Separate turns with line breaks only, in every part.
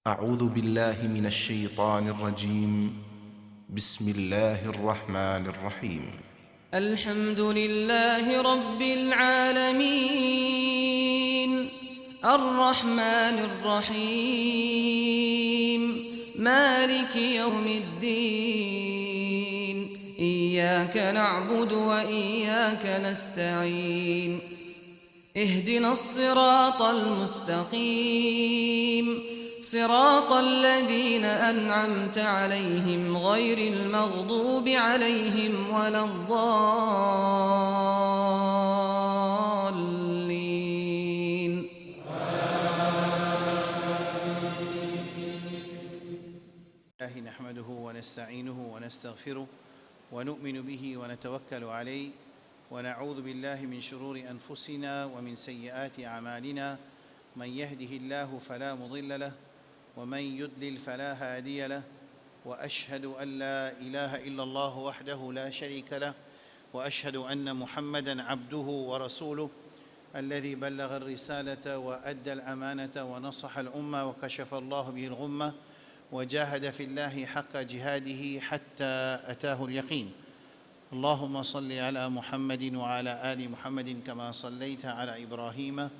أعوذ بالله من الشيطان الرجيم. بسم الله الرحمن الرحيم.
الحمد لله رب العالمين الرحمن الرحيم مالك يوم الدين إياك نعبد وإياك نستعين اهدنا الصراط المستقيم صراط الذين أنعمت عليهم غير المغضوب عليهم ولا الضالين.
الله نحمده ونستعينه ونستغفره ونؤمن به ونتوكل عليه ونعوذ بالله من شرور أنفسنا ومن سيئات أعمالنا من يهده الله فلا مضل له ومن يضلل فلا هادي له وأشهد أن لا إله إلا الله وحده لا شريك له وأشهد أن محمدًا عبده ورسوله الذي بلغ الرسالة وأدى الأمانة ونصح الأمة وكشف الله به الغمة وجاهد في الله حق جهاده حتى أتاه اليقين. اللهم صل على محمد وعلى آل محمد كما صليت على إبراهيم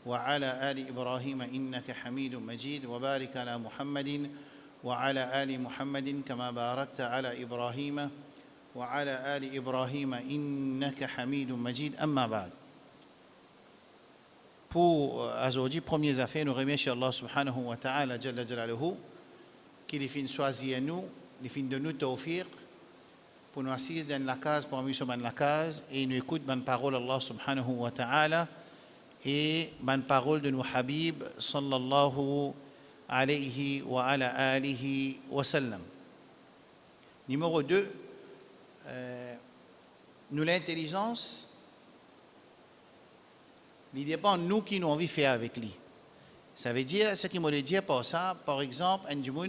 وعلى آل إبراهيم إنك حميد مجيد وبارك على محمد وعلى آل محمد كما باركت على إبراهيم وعلى آل إبراهيم إنك حميد مجيد. أما بعد. Pour aujourd'hui, premières affaires, nous remercions Allah subhanahu wa ta'ala jalla jalaluhu qui les fin choisir nous, les fin de nous tawfiq pour nous assister dans la case, pour nous dans la case et nous écouter bonne parole Allah subhanahu wa ta'ala et bonne parole de nos Habib sallallahu alayhi wa ala alihi wa sallam. Numéro 2, nous l'intelligence, il dépend de nous qui nous envie de faire avec lui. Ça veut dire, ce qu'il me dire par ça, par exemple, un jour,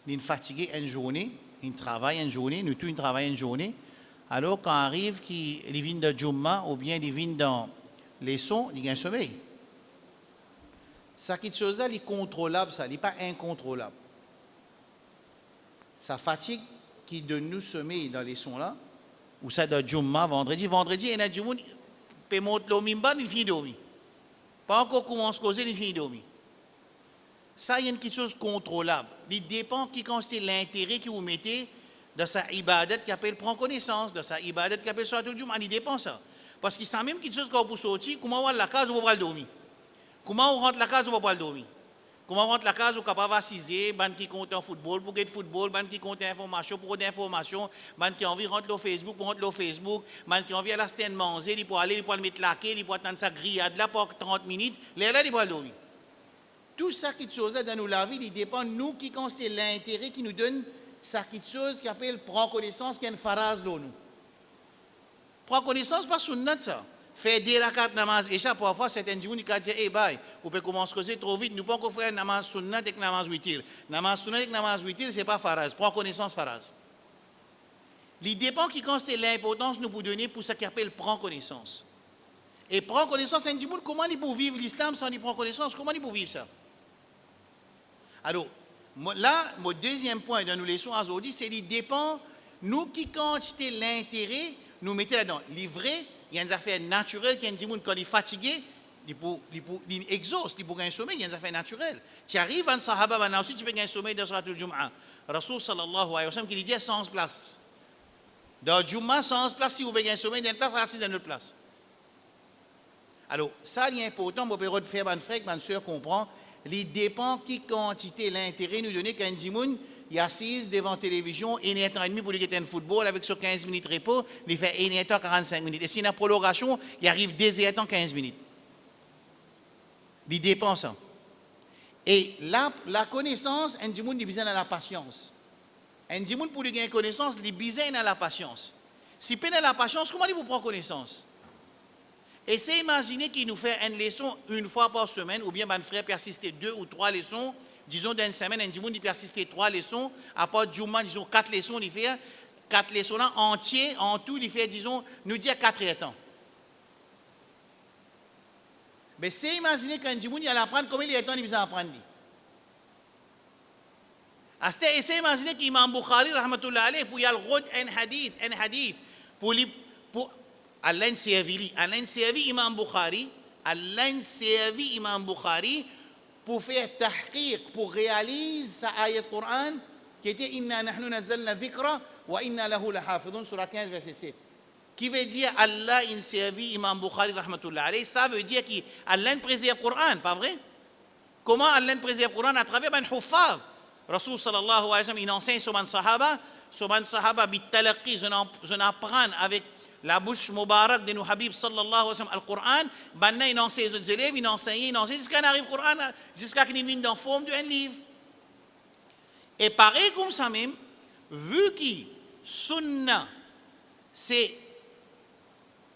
il est fatigué une journée, il travaille une journée, nous tous travaillons une journée, alors quand arrive qu'il vient de Jumma ou bien il vient dans les sons, il y a un sommeil. Ça, quelque chose-là, il est contrôlable, ça, il n'est pas incontrôlable. Ça fatigue qui donne nous sommeil dans les sons-là, ou ça de Jumma, vendredi, il y a un jour, il peut monter l'omimba, il finit dormir. Pas encore commence à causer, il finit dormir. Ça, il y a quelque chose de contrôlable. Il dépend qui constitue l'intérêt que vous mettez dans sa ibadat qui appelle prendre connaissance, dans sa ibadat qui appelle soit tout le jour, il dépend ça. Parce qu'il sent même quelque chose qu'on peut sortir, comment on va la case, on va pas le dormir. Comment on rentre la case, on va pas le dormir. Comment on rentre la case, on est capable d'assiser, ban qui compte en football, pour get football, ban qui compte information, pour d'information, ban qui a envie de rentrer au Facebook, pour rentrer au Facebook, ban qui a envie à la stand manger, il peut aller, il peut le mettre laqué, il peut attendre sa grillade là pour 30 minutes, là, il peut le dormir. Tout ça, quelque chose dans nous la vie, il dépend de nous qui constitue l'intérêt qui nous donne ça, quelque chose qui appelle prendre connaissance, qui est une phrase de nous. Prendre connaissance, pas sunnat ça. Faire des rakats namaz, et ça, parfois, certains gens qui disent, eh, bye, vous pouvez commencer à causer trop vite, nous ne pouvons pas faire namaz sunnat et namaz witir. Namaz sunnat et namaz witir, ce n'est pas phrase. Prendre connaissance, phrase. Il dépend qui constitue l'importance nous pour donner pour ce qu'on appelle prendre connaissance. Et prendre connaissance, c'est un monde, comment il peut vivre l'islam sans y prendre connaissance? Comment il peut vivre ça? Alors, là, mon deuxième point dans nos leçons aujourd'hui, c'est qu'il dépend, nous qui quantité l'intérêt, nous mettons là-dedans. Livré, il y a des affaires naturelles, qui ont quand il est fatigué, il exauce, il peut gagner un sommeil, il y a des affaires naturelles. Tu arrives à un sahaba, maintenant aussi tu peux gagner un sommeil dans Suratul Jum'a. Rasul sallallahu alayhi wa sallam, qui dit 100 places. Dans Jum'a, 100 places, si vous pouvez gagner un sommeil, dans une place, assise dans une autre place. Alors, ça, il est important, pour faire un frère, une soeur comprend. Il dépend qui quantité l'intérêt nous donner quand il est assis devant la télévision, 1h30 pour lui gagner un football avec sur 15 minutes de repos, il fait 1h 45 minutes. Et s'il y a une prolongation, il arrive 2h 15 minutes. Il dépend ça. Et la connaissance, un monde il besoin de la patience. Un monde pour lui gagner connaissance, il besoin de la patience. Si il a la patience, comment il vous prend connaissance? Essayez d'imaginer qu'il nous fait une leçon une fois par semaine, ou bien mon frère persister 2 ou 3 leçons. Disons dans une semaine, un il persister 3 leçons. À part du jour, disons 4 leçons, il fait 4 leçons là, entiers, en tout, il fait, disons, nous dire 4 heures temps. Mais c'est imaginer qu'un Djimoun, il va apprendre comment il est temps, il va apprendre. Asta essaie d'imaginer qu'Imam Bukhari, rahmatullah alayh, pour y aller un hadith, pour Allah servi Imam Bukhari, pour faire tahqiq, pour réaliser sa ayat Coran, qui était Inna nahnu nazzalna dhikra wa inna lahu lahafidun, surah 15, verset 7. Qui veut dire Allah in servi Imam Bukhari, rahmatullah alayh, ça veut dire qu'Allah préserve le Coran, pas vrai? Comment Allah préserve le Coran? À travers un huffaz. Rasul sallallahu alayhi wa sallam, il enseigne sur man sahaba bitalaqi, je apprends avec la bouche mubarak de nos habib sallallahu alayhi wa sallam, le Coran, maintenant il enseigne aux élèves, il enseigne, jusqu'à n'arrive le Coran, jusqu'à qu'il vienne dans la forme d'un livre. Et pareil comme ça même, vu que Sunnah, c'est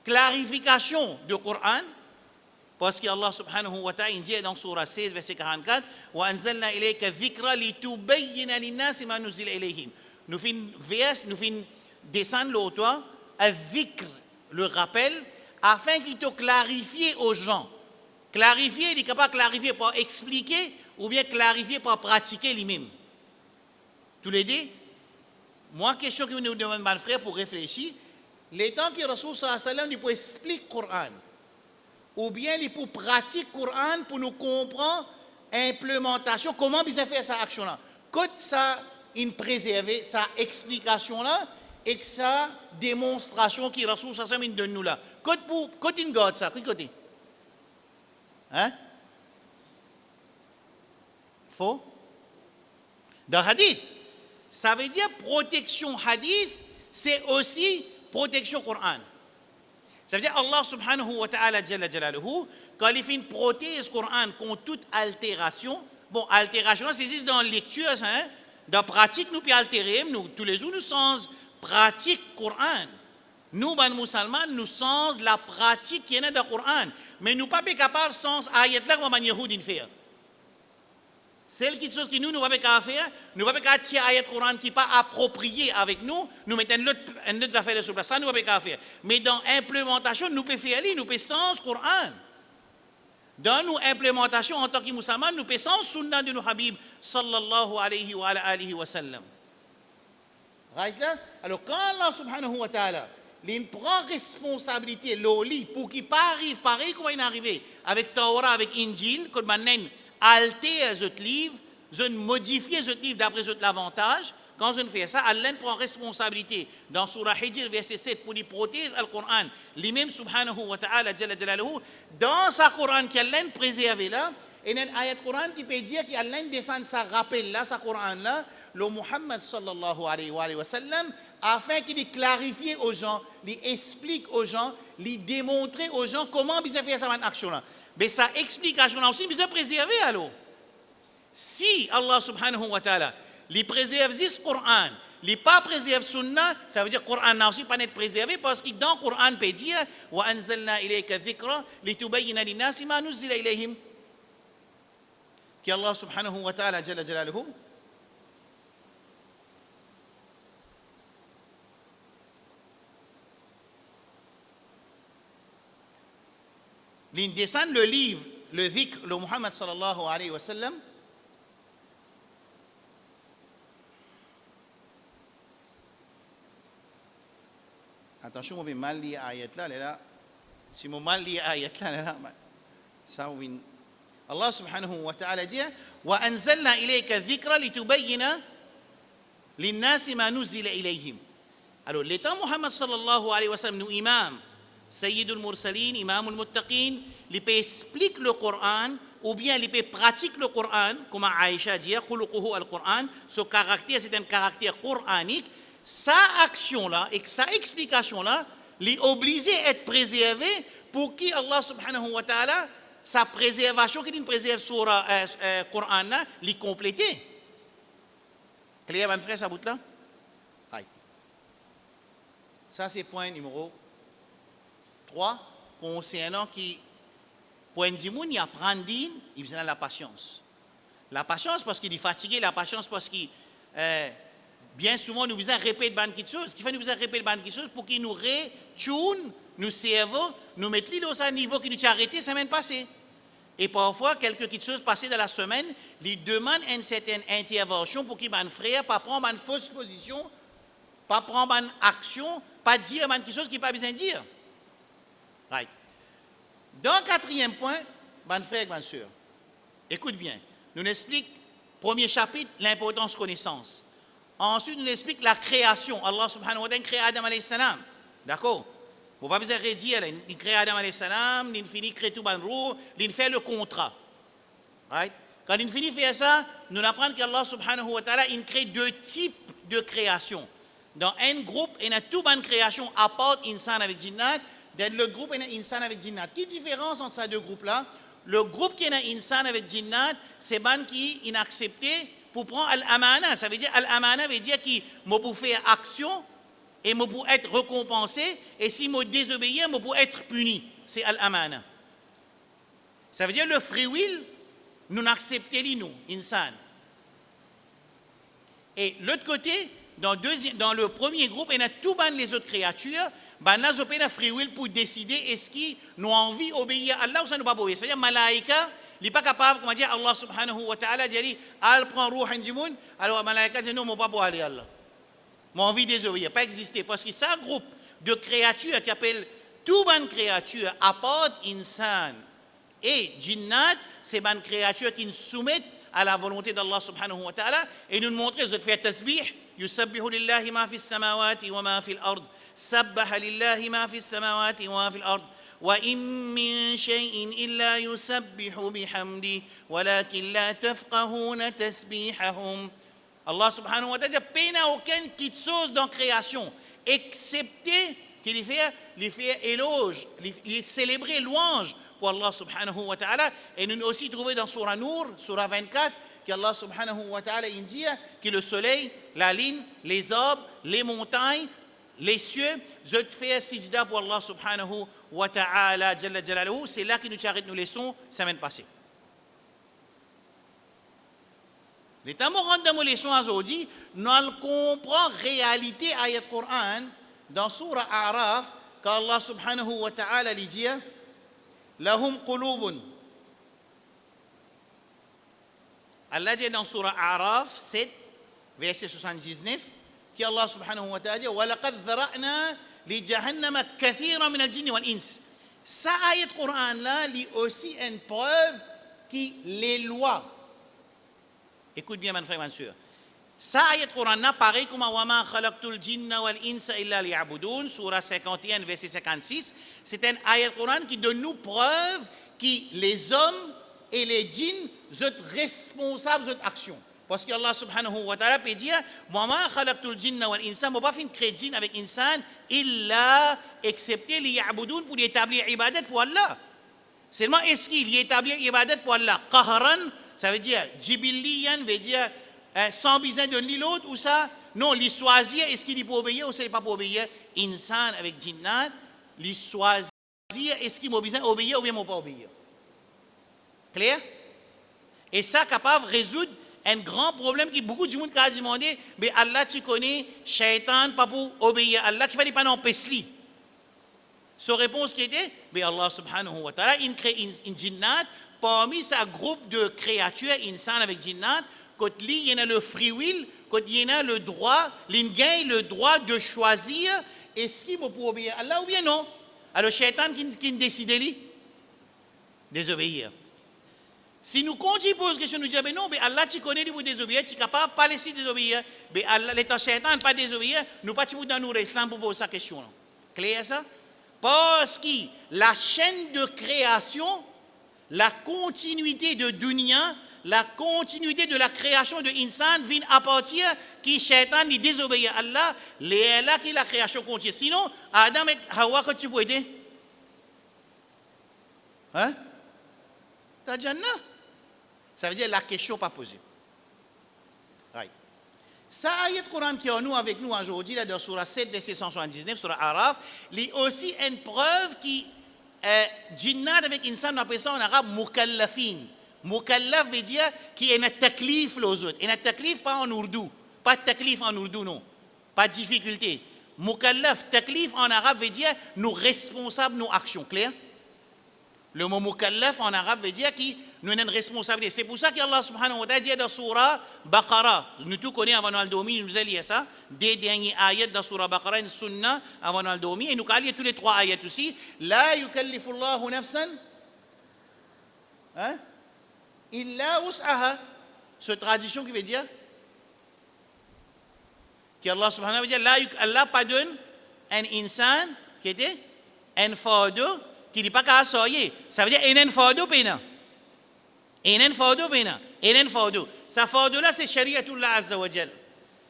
clarification du Coran, parce qu'Allah subhanahu wa ta'ala dit dans surah 16, verset 44, وَأَنزَلْنَا إِلَيْكَ الذِّكْرَ لِتُبَيِّنَ لِلنَّاسِ مَا نُزِّلَ إِلَيْهِمْ. Nous finissons descendre l'autre, al-dhikr, le rappel, afin qu'il te clarifie aux gens. Clarifier, il n'est pas clarifier pour expliquer, ou bien clarifier pour pratiquer lui-même. Tous les deux, moi, question que nous demandons, mon frère, pour réfléchir, les temps que Rasul sallallahu alayhi wa sallam, il peut expliquer le Coran, ou bien il peut pratiquer le Coran pour nous comprendre l'implémentation, comment il fait cette action-là. Quand ça, il préserve sa explication-là, et que sa démonstration que Rasul sallallahu alayhi wa sallam donne nous là. Quand il garde ça, quel côté? Hein? Faux? Dans Hadith, ça veut dire protection Hadith, c'est aussi protection Coran. Ça veut dire Allah subhanahu wa ta'ala jalla jalaluhu, quand il fait une prothèse Coran contre toute altération, bon, altération, c'est juste dans la lecture, hein, dans la pratique, nous pouvons altérer, nous, tous les jours, nous sommes pratique Coran. Nous, les musulmans, nous sommes la pratique qui est dans le Coran. Mais nous ne sommes pas capables, sans ayat là, comment les Yahudis faire. Celle qui chose que nous ne pouvons pas faire, nous ne pouvons pas tirer ayat Coran qui n'est pas approprié avec nous, nous mettons une autre affaire sur place. Ça, nous ne pouvons pas faire. Mais dans l'implémentation, nous pouvons faire, nous pouvons sans Coran. Dans nos implémentations en tant que musulmans, nous pouvons sans sunna de nos habib sallallahu alayhi wa sallam. Right là? Alors quand Allah subhanahu wa ta'ala il prend responsabilité l'oli pour qu'il pas arrive pareil comme il est arrivé avec Torah, avec Injil, quand maintenant altère ce livre, je modifie ce livre d'après l'avantage. Quand je fais ça, Allah prend responsabilité dans Surah Hijr, verset 7, pour lui protéger le Coran. Lui-même, subhanahu wa ta'ala, jalla jalaluhu, dans sa Coran qu'Allah préserve là, il y a une ayat Coran qui peut dire qu'Allah descend sa rappel là, sa Coran là, le Muhammad sallallahu alayhi wa sallam, afin qu'il clarifie aux gens, il explique aux gens, il démontre aux gens comment il fait cette action là. Mais sa explication là aussi, il est préservé alors. Si Allah subhanahu wa ta'ala, il préserve ce Coran, il n'est pas préserve Sunna, ça veut dire que le Coran n'a aussi pas être préservé parce que dans le Coran, il peut dire wa anzalna ilayka dhikra litubayyina linnasi ma nuzzila ilayhim. Que Allah subhanahu wa ta'ala jalla jalaluhu il descend le livre, le dhikr, le Muhammad sallallahu alayhi wa sallam. Attention, on va mal lire l'ayat là. Si on mal lire l'ayat là, ça va. Allah subhanahu wa ta'ala dit wa anzalna ilayka dhikra litubayyina linnasi ma nuzila ilayhim. Alors, l'état Muhammad sallallahu alayhi wa sallam, nous imam, Sayyidul Mursalin, Imamul Muttaqin, il peut expliquer le Coran ou bien il peut pratiquer le Coran, comme Aïcha dit, khuluquhu al-Coran, ce caractère, c'est un caractère coranique. Sa action-là et sa explication-là, l'est obligé à être préservé pour qui Allah subhanahu wa ta'ala, sa préservation, qu'il préserve sur le Coran, l'est complétée. Claire, mon frère, ça bout là? Ça, c'est point numéro 3, concernant qui, pour un dimoun, il apprend, il besoin de la patience. La patience parce qu'il est fatigué, la patience parce qu'il, bien souvent, nous besoin répéter beaucoup de choses. Ce qui fait nous besoin répéter beaucoup de choses pour qu'il nous retune, nous cerveau, nous mettre dans un niveau qui nous a arrêté la semaine passée. Et parfois, quelques petites choses passées dans la semaine, ils demandent une certaine intervention pour qu'ils ne frère pas prendre une fausse position, pas prendre une action, pas dire quelque chose qu'il n'a pas besoin de dire. Right. Dans le quatrième point, mon frère et ma soeur, écoute bien, nous explique, premier chapitre, l'importance de connaissance. Ensuite, nous explique la création. Allah subhanahu wa ta'ala crée Adam alayhi salam. D'accord? Vous n'avez pas besoin de redire, il crée Adam alayhi salam, il finit crée tout banrou, il fait le contrat. Right? Quand il finit de faire ça, nous apprenons qu'Allah subhanahu wa ta'ala, il crée deux types de création. Dans un groupe, il y a toute une création à part insan avec jinnat. Dans le groupe, il y a insan avec jinnat. Quelle différence entre ces deux groupes-là? Le groupe qui est insan avec jinnat, c'est ban qui est accepté pour prendre al-amana. Ça veut dire al-amana veut dire qu'il peut faire action et peut être récompensé. Et si je désobéir, je peux être puni. C'est al-amana. Ça veut dire le free will, nous n'acceptons pas, nous, insan. Et l'autre côté, dans le premier groupe, il y a tout les autres créatures. Ben là, ils ont free will pour décider est-ce qu'ils ont envie d'obéir à Allah ou ça ne pas obéir. C'est-à-dire, malaïka, il n'est pas capable, comment dire, Allah subhanahu wa ta'ala dit, al prend ruh injimoun, alors malaïka dit non, je ne peux pas aller à Allah. J'ai envie de désobéir, pas exister. Parce que c'est un groupe de créatures qui appelle tout ban créatures, à part insan et jinnat, c'est ban créatures qui nous soumettent à la volonté d'Allah subhanahu wa ta'ala et nous montrer, vous faites tasbih, yusabbihu lillahi ma fi samawati wa ma fi al-ard. سبح لله ما في السماوات وما في الأرض وإن من شيء إلا يسبح بحمده ولكن لا تفقهون تسبيحهم. Allah subhanahu wa ta'ala n'a pas aucune petite chose dans la création, excepté qu'il fait éloge, il célébrer louange pour Allah subhanahu wa ta'ala. Et nous aussi trouvé dans Surah Nour, Surah 24, qu'Allah subhanahu wa ta'ala dit que le soleil, la lune, les arbres, les montagnes, les cieux, je te fais sijda pour Allah subhanahu wa ta'ala, jalla jalaluhu. C'est là que nous arrêtons nos leçons semaine passée. Les temps où on rentre dans nos leçons aujourd'hui, nous comprenons la réalité ayat Coran dans Surah A'raf, qu'Allah subhanahu wa ta'ala dit lahum qulubun. Allah dit dans Surah A'raf 7, verset 79, que Allah subhanahu wa ta'ala dit وَلَقَدْ ذَرَأْنَا لِجَهَنَّمَ كَثِيرًا مِنَ الْجِنِّ وَالْإِنسِ. Ça ayat Coran là, lit aussi une preuve qui les lois. Écoute bien, mon frère, ma soeur. Ça ayat Coran là, pareil comme وَمَا خَلَقْتُ الْجِنَّ وَالْإِنسَ إِلَّا لِيَعْبُدُونَ, surah 51, verset 56. C'est un ayat Coran qui donne nous preuve que les hommes et les djinns sont responsables de cette action. Parce que Allah subhanahu wa ta'ala peut dire Mama khalaqtul jinna wal insan, je ne pas créer djinn avec insan, illa excepté li ya'budun pour établir ibadat pour Allah. Seulement est-ce qu'il établit ibadat pour Allah qahran, ça veut dire jibiliyan, veut dire sans besoin de l'un l'autre ou ça? Non, il choisir est-ce qu'il peut obéir ou c'est pas pour obéir. Insan avec jinnat, il choisir est-ce qu'il a besoin d'obéir ou bien pas obéir. Clair? Et ça capable de résoudre un grand problème qui beaucoup de monde a demandé, mais Allah tu connais, shaitan pas pour obéir à Allah, qui fallait pas non pesli. Sa réponse qui était, mais Allah subhanahu wa ta'ala, il crée une jinnat, parmi sa groupe de créatures, insan avec jinnat, quand il y a le free will, quand il y a le droit, il gagne le droit de choisir, est-ce qu'il peut obéir à Allah ou bien non? Alors shaitan qui décide de désobéir. Si nous continuons à poser question, nous disons, mais non, mais Allah, tu connais, vous désobéir, tu es capable de pas laisser désobéir. Mais Allah, l'état shaitan, pas désobéir, nous pas dans nous l'islam pour poser cette question. Clair ça? Parce que la chaîne de création, la continuité de dunya, la continuité de la création de insan vient à partir qui shaitan il désobéit à Allah, c'est là que la création continue. Sinon, Adam et Hawa, quand tu peux aider? Hein? T'as Jannah? Ça veut dire la question pas posée. Right. Ça, ayat Coran qui est nous avec nous aujourd'hui, là, dans Surah 7, verset 179, Surah Araf, il y a aussi une preuve qui, jinnat avec insan, on appelle ça en arabe mukallafin. Mukallaf veut dire qu'il y a un taklif aux autres. Il y a un taklif pas en ourdou. Pas de taklif en ourdou, non. Pas de difficulté. Mukallaf, taklif en arabe veut dire nous responsables de nos actions. Clair? Le mot mukallaf en arabe veut dire qui nous a une responsabilité. C'est pour ça qu'Allah subhanahu wa ta'ala dit dans Surah Baqarah, nous tous connaissons avant le domi, nous allons lire ça, des derniers ayats dans Surah Baqarah, une sunna avant le domi, et nous allons lire tous les 3 ayats aussi. La yukallifu Allahu nafsan, illa wus'aha. Cette tradition qui veut dire qu'Allah subhanahu wa ta'ala, Allah pardonne un insan qui était un fardeau qui n'est pas qu'à soyer. Ça veut dire un fardeau pena. Un fardeau pena. Un fardeau. Ce fardeau là c'est shari'atullah azza wa jal.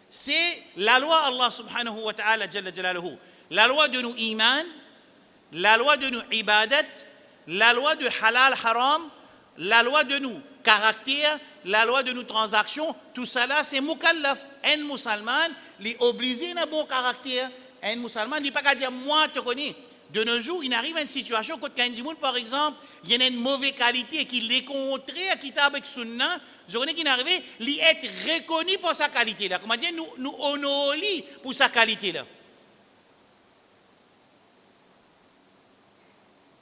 C'est la loi Allah subhanahu wa ta'ala jalla jalaluhu. La loi de nos iman, la loi de nos ibadat, la loi de halal haram, la loi de nos caractères, la loi de nos transactions, tout ça là c'est mukallaf. Un musulman, il est obligé d'un bon caractère. Un musulman, il n'est pas qu'à dire moi te connais. De nos jours, il arrive à une situation quand quelqu'un, par exemple, il y a une mauvaise qualité qui est contraire à Kitab et Sunna, je connais qu'il est arrivé, il est reconnu pour sa qualité là. Comment dire, nous honorons pour sa qualité là.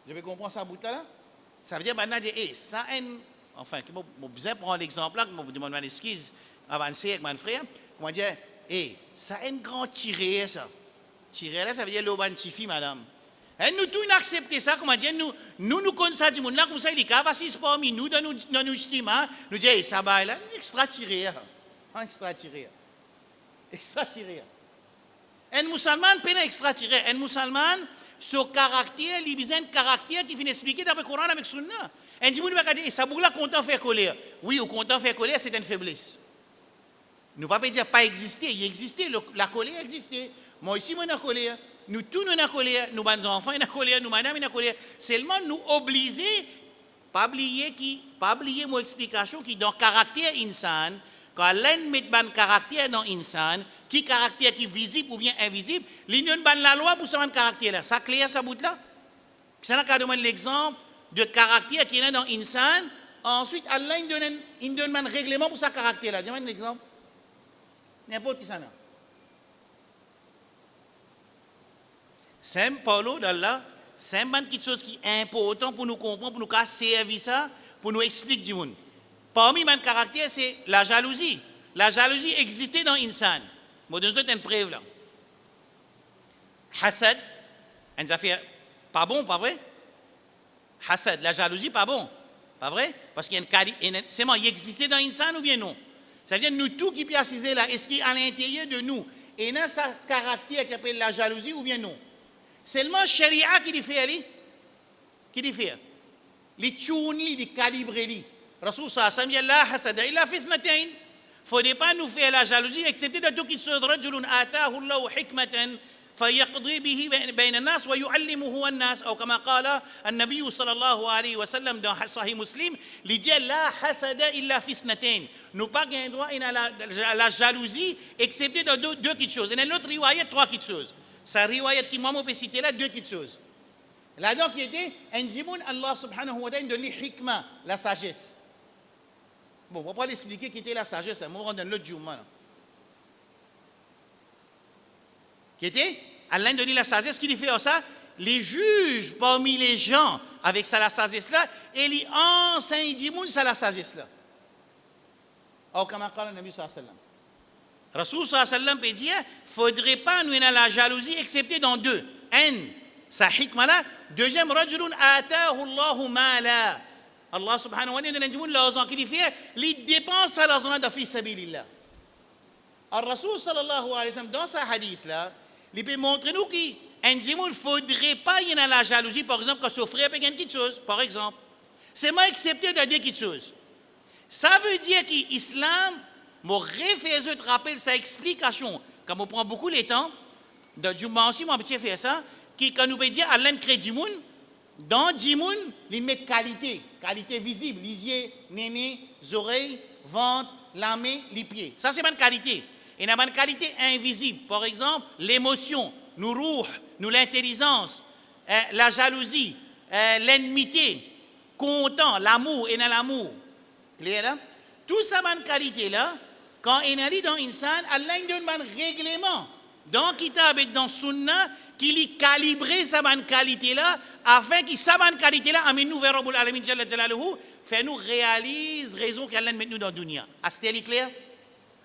Je vais comprendre ça bout là. Ça veut dire maintenant dire ça enfin, je vais prendre l'exemple là, je vais demander une excuse avancer avec mon frère. Comment dire, ça a un grand tiré ça. Tiré là, ça veut dire l'obantifi madame. Et nous tous accepter ça, comment dire, nous connaissons ça du monde là, comme ça, il est assis parmi nous, dans nos estimants, nous disons, ça va là, extra tiré. Extra tiré. Extra tiré. Un musulman peut extra tiré. Un musulman, son caractère, il y a un caractère qui vient expliquer dans le Coran avec Sunna. Un dit, va dire, ça bouge là, content faire colère. Oui, au content faire colère, c'est une faiblesse. Nous ne pouvons pas dire pas exister, il existait, la colère existait. Moi aussi, moi, j'ai colère. Nous tous, nous avons colère. Nous, nos enfants, nous avons colère. Nous, madame, nous avons colère. Seulement, nous obliger, pas oublier mon explication qui, dans le caractère insan, quand l'un met un caractère dans l'insan, qui caractère qui est visible ou bien invisible, l'union de la loi pour ce caractère là. Ça clair, ça bout là. C'est là qu'on demande l'exemple de caractère qui est dans l'insan. Ensuite, Allah, il donne un règlement pour ce caractère là. Donne un exemple. N'importe qui ça n'a. C'est Paulo d'Allah, c'est quelque chose qui est important pour nous comprendre, pour nous servir ça, pour nous expliquer du monde. Parmi mes caractères, c'est la jalousie. La jalousie existait dans l'insan. Je vais vous donner une preuve là. Hasad, une affaire pas bon, pas vrai? Hasad, la jalousie, pas bon, pas vrai? Parce qu'il y a une c'est moi, il existait dans l'insan ou bien non? Ça veut dire nous tous qui piacisés là, est-ce qu'il y a à l'intérieur de nous, et dans sa caractère qui appelle la jalousie ou bien non? Seulement Sharia qui dit faire qui dit faire les tune les calibre li Rasul sallallahu alayhi wa sallam la hasada illa fi ithnatayn. Faut pas nous faire la jalousie excepté de tout qui se rajulun atahu Allah hikmatan فيقضي به بين الناس ويعلمه الناس أو كما قال النبي صلى الله عليه وسلم dans Sahih Muslim il dit la hasada illa fi ithnatayn. Nous pas gain droit à la jalousie excepté de deux petites choses. Et dans l'autre riwayat 3 petites choses. Sa riwayat qui m'a cité là 2 petites choses. Là-dedans qui était un djimoun Allah subhanahu wa ta'ala donne l'hikma, la sagesse. Bon, on va pas l'expliquer qui était la sagesse là, on rentre dans l'autre djimoun là. Qui était Allah donne la sagesse qui lui fait ça, les juges parmi les gens avec ça la sagesse là et les enseignent djimoun ça la sagesse là. Ou comme a dit le Nabi sallallahu alayhi wa sallam. Rasul sallallahu alayhi wa sallam peut dire, faudrait pas nous la jalousie excepté dans 2. Un, sa hikma là. Deuxième, rajulun atahu Allahu mala. Allah subhanahu wa ta'ala donne un l'argent qu'il fait, les dépenses à l'argent de fi sabilillah. Alors Rasul sallallahu alayhi wa sallam dans sa hadith là, il peut montrer nous qu'un djimoun faudrait pas y en a la jalousie par exemple quand son frère peut gagner quelque chose par exemple. C'est moi excepté de dire quelque chose. Ça veut dire que l'islam mon refait te rappelle sa explication. Comme on prend beaucoup de temps, dans Jumma aussi, mon petit fait ça, qui quand nous peut dire Allah crée du monde, dans du monde, il met qualité visible, les yeux, les oreilles, ventre, la main, les pieds. Ça c'est une qualité. Et il y a une qualité invisible. Par exemple, l'émotion, nous rouh, nous l'intelligence, la jalousie, l'ennemité, content, l'amour et l'amour. Clair là? Tout ça, une qualité là. Quand on est dans l'insan, Allah donne un règlement dans Kitab et dans Sunna, qu'il y calibré sa bonne qualité-là, afin que sa bonne qualité-là amène-nous vers Rabbul Alamin Jalla Jalaluhu, fait-nous réaliser raison qu'Allah met nous dans la dunya. Est-ce que c'est clair?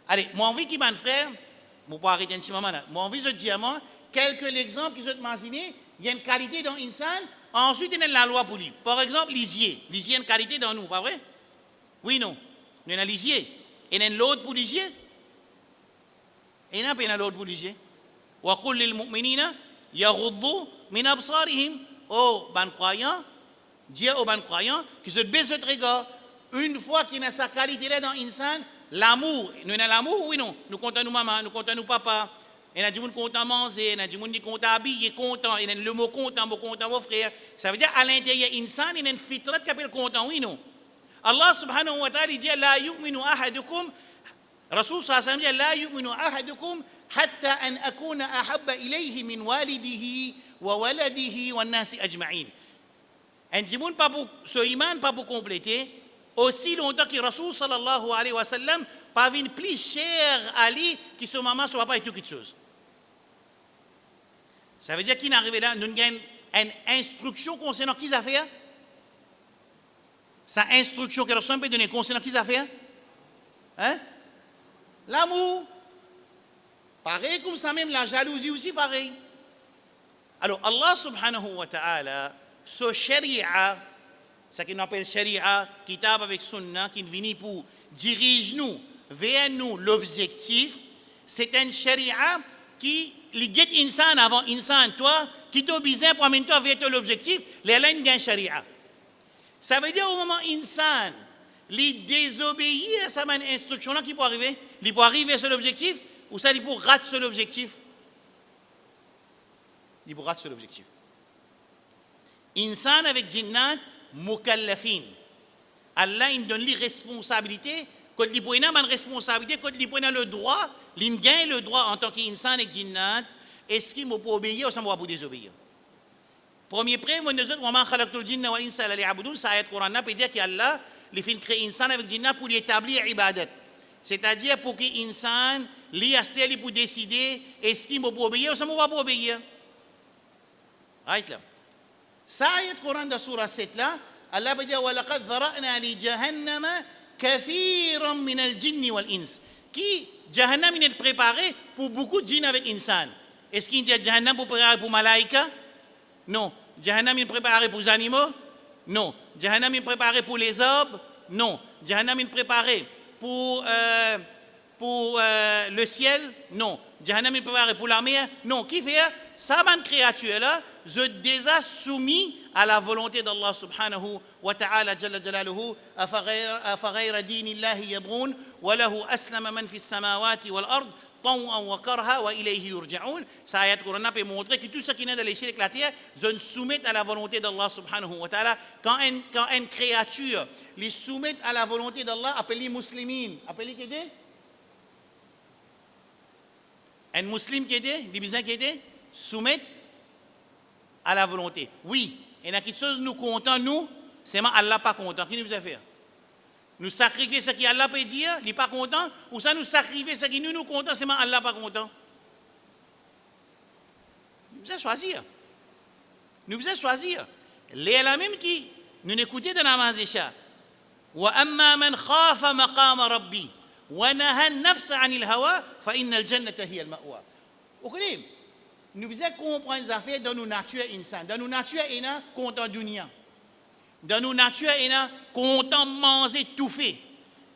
Allez, moi envie qui m'a frère, je pas arrêter un petit moment là. Moi envie de dire moi, quelques exemples qui sont mentionnés, il y a une qualité dans l'insan, ensuite il y a la loi pour lui. Par exemple, lisier. Lisier a une qualité dans nous, pas vrai? Oui, non. Nous avons lisier. Et il y a l'autre pour lisier. Et il y a l'autre pour lisier. Wa qul lil mu'minina yaghuddu min absarihim. Oh, ban croyant, Dieu aux ban croyants qui se baisse de regard. Une fois qu'il a sa qualité là dans l'insan, l'amour, nous avons l'amour, oui, non. Nous comptons nous maman, nous comptons nous papa. Il y a des gens qui comptent manger, il y a des gens qui comptent habiller, content, il y a le mot content, mon frère. Ça veut dire à l'intérieur insan, il y a une fitrat qui appelle content, oui, non. Allah subhanahu wa ta'ala dit la yu'minu ahadukum Rasul sallallahu alayhi wa sallam dit la yu'minu ahadukum hatta an akuna ahabba ilayhi min walidihi wa waladihi wa nasi ajma'in. Un djimoun pas pour ce iman pas pour compléter aussi longtemps que Rasul sallallahu alayhi wa sallam pas vient plus cher à lui que son maman soit pas et tout quelque chose. Ça veut dire qu'il n'arrive là nous avons une instruction concernant qui ça fait. Sa instruction que Rasul peut donner concernant qui ça fait? Hein? L'amour. Pareil comme ça même, la jalousie aussi pareil. Alors Allah subhanahu wa ta'ala, ce sharia, ce qu'on appelle sharia, kitab avec sunna, qui vient pour diriger nous vers nous l'objectif, c'est un sharia qui guette insan avant insan, toi, qui t'oblige pour amener toi vers l'objectif, les laines d'un sharia. Ça veut dire au moment insan, il désobéit à sa instruction là qui peut arriver, il peut arriver sur l'objectif ou ça il peut rater sur l'objectif. Il peut rater sur l'objectif. Insan avec jinnat mukallafin. Allah il donne les responsabilités, quand il prend une responsabilité, quand il prend le droit, il gagne le droit en tant qu'insan avec jinnat, est-ce qu'il peut obéir ou ça va pour désobéir? Premier prêt, moi nous autres, wa ma khalaqtul jinna wal insa illa liya'budun, ça ayat Coran peut dire qu'Allah les fait créer insan avec jinnat pour lui établir ibadat. C'est-à-dire pour que insan lui astel pour décider est-ce qu'il peut obéir ou ça va pas obéir. Ayat là. Ça ayat Coran de surah 7 là, Allah peut dire wa laqad dhara'na li jahannama kathiran min al-jinni wal ins. Qui Jahannam il est préparé pour beaucoup de djinns avec insan. Est-ce qu'il dit Jahannam pour préparer pour malaïka? Non. Jahannam est préparé pour les animaux? Non. Jahannam est préparé pour les arbres? Non. Jahannam est préparé pour le ciel? Non. Jahannam est préparé pour la mer? Non. Qui fait ça? Cette créature-là, je déjà soumis à la volonté d'Allah subhanahu wa ta'ala jalla jalaluhu afaghayra dinillahi yabghun wa lahu aslama man fi as-samawati wal ard طوعا وكرها وإليه يرجعون. Ça ayat Coran peut montrer que tout ce qui est dans les cieux et la terre se soumettent à la volonté d'Allah subhanahu wa ta'ala. Quand une créature les soumet à la volonté d'Allah, appelez muslimin, appelez qui est? Un musulman qui est? Des bisans qui est? Soumet à la volonté. Oui, il y a quelque chose nous comptons nous, c'est mais Allah pas content. Qui nous a fait? Nous sacrifier ce qui Allah peut dire, il n'est pas content, ou ça nous sacrifier ce qui nous content, c'est mais Allah pas content. Nous devons choisir. Nous devons choisir. Les la même qui nous écoutons dans la mazécha. Wa amma man khafa maqama rabbi wa naha an-nafsa 'anil hawa fa innal jannata hiya al-ma'wa. Vous connaissez? Nous devons comprendre les affaires dans nos nature insan. Dans nos nature il y a content dunya. Dans nos natures, il y a content manger tout fait.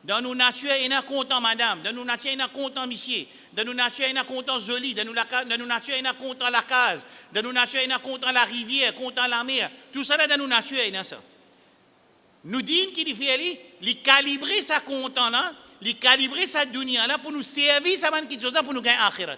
Dans nos natures, il y a content madame. Dans nos natures, il y a content monsieur. Dans nos natures, il y a content joli. Dans nos natures, il y a content la case. Dans nos natures, il y a content la rivière, content la mer. Tout ça, dans nos natures, il y a ça. Nous disons qu'il fait, il calibrer sa content là, il calibrer sa dunya là pour nous servir ça quelque chose là pour nous gagner akhirat.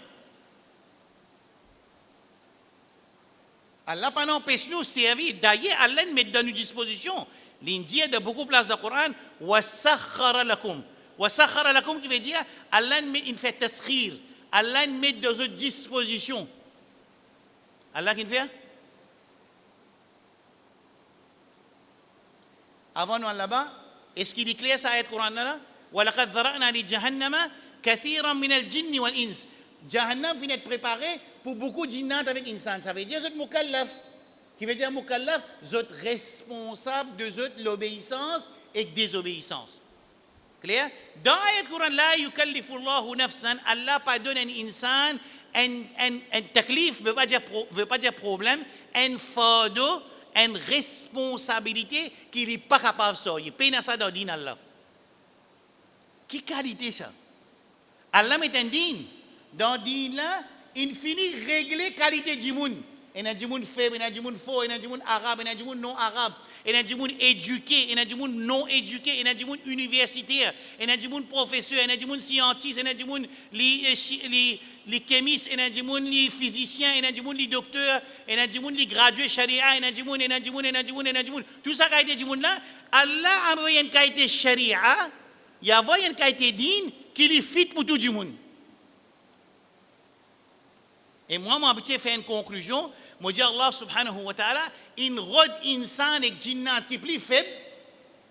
Allah pas n'empêche nous servir. D'ailleurs, Allah met dans nos dispositions. L'Indien de beaucoup de places dans le Coran, wa sakhara lakum. Wa sakhara lakum qui veut dire Allah met une fait taskhir. Allah met dans nos dispositions. Allah qui fait? Avant nous là-bas, est-ce qu'il est clair ça ayat Coran là? Wa laqad dhara'na li jahannama kathiran min al-jinni wal ins. Jahannam finit être préparé pour beaucoup de djinnat avec insan. Ça veut dire zot mukallaf. Qui veut dire mukallaf, zot responsable de zot l'obéissance et désobéissance. Clair? Dans le Coran, la yukallifu Allahu nafsan, Allah pardonne un insan, un taklif veut pas dire problème, un fardeau, une responsabilité qu'il n'est pas capable de sortir. Peine ça dans le din Allah. Quelle qualité ça? Allah met un din. Dans le din là, il finit régler qualité du monde. Il y a du monde faible, il y a du monde fort, il y a du monde arabe, il y a du monde non arabe, il y a du monde éduqué, il y a du monde non éduqué, il y a du monde universitaire, il y a du monde professeur, il y a du monde scientiste, il y a du monde les chimistes, il y a du monde les physiciens, il y a du monde les docteurs, il y a du monde les gradués sharia, il y a du monde, il y a du monde, il y a du monde, il y a du monde. Tout ça qualité du monde là, Allah a envoyé une qualité sharia, il y a une qualité din qui lui fit pour tout le monde. Et moi, je faire une conclusion. Je dis Allah subhanahu wa ta'ala, il rôde insan et djinnat qui est plus faible,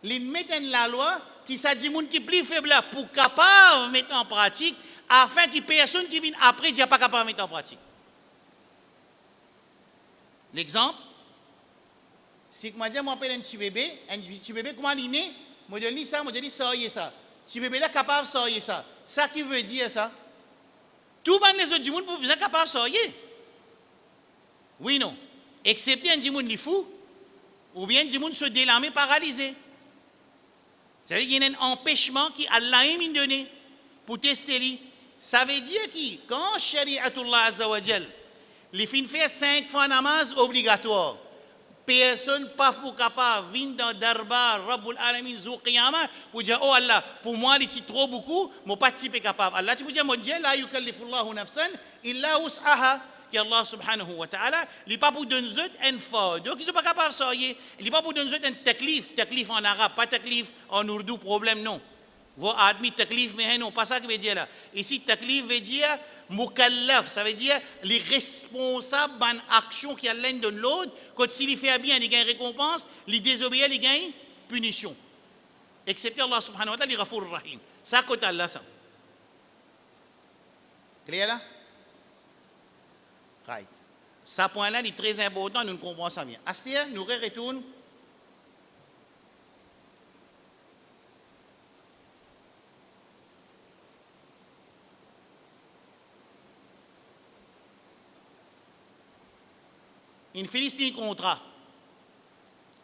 il met en la loi qui s'agit de gens qui est plus faible là pour capable de mettre en pratique, afin que personne qui vient après ne soit pas capable de mettre en pratique. L'exemple, c'est que moi, je m'appelle un petit bébé, comment il est né? Je dis ça, je dis ça, ça. Petit bébé là capable de sortir ça. Ça qui veut dire ça? Tout le monde les autres du monde sont capables de sortir. Oui, non. Excepté un du monde qui est fou, ou bien du monde se délamé, paralysé. Ça veut dire qu'il y a un empêchement qui Allah a donné pour tester lui. Ça veut dire que quand Shari'atullah Azza wa Jal, les fins fait 5 fois namaz obligatoire, personne pas pour capable venir dans Darbar, Rabbul Alamin, Zou Qiyamah, pour dire, oh Allah, pour moi, il est trop beaucoup, je ne pas capable. Allah, tu peux dire, mon Dieu, la yukallifullahu nafsan, illa wus'aha, que Allah subhanahu wa ta'ala, il n'est pas pour donner un fard. Donc, ils ne sont pas capables de sortir. Il n'est pas pour donner un taklif en arabe, pas taklif en ourdou, problème, non. Vous admis taklif, mais non, pas ça que veut dire là. Ici, taklif veut dire mukallaf, ça veut dire les responsables d'une action qui a l'un de l'autre. Quand s'il fait bien, il gagne récompense, il désobéit, il gagne punition. Excepté Allah subhanahu wa ta'ala, il est Ghafur Rahim. Ça, côté Allah, ça. Clair là? Right. Ce point-là est très important, nous comprenons ça bien. Astir, nous retournons. Il finit un contrat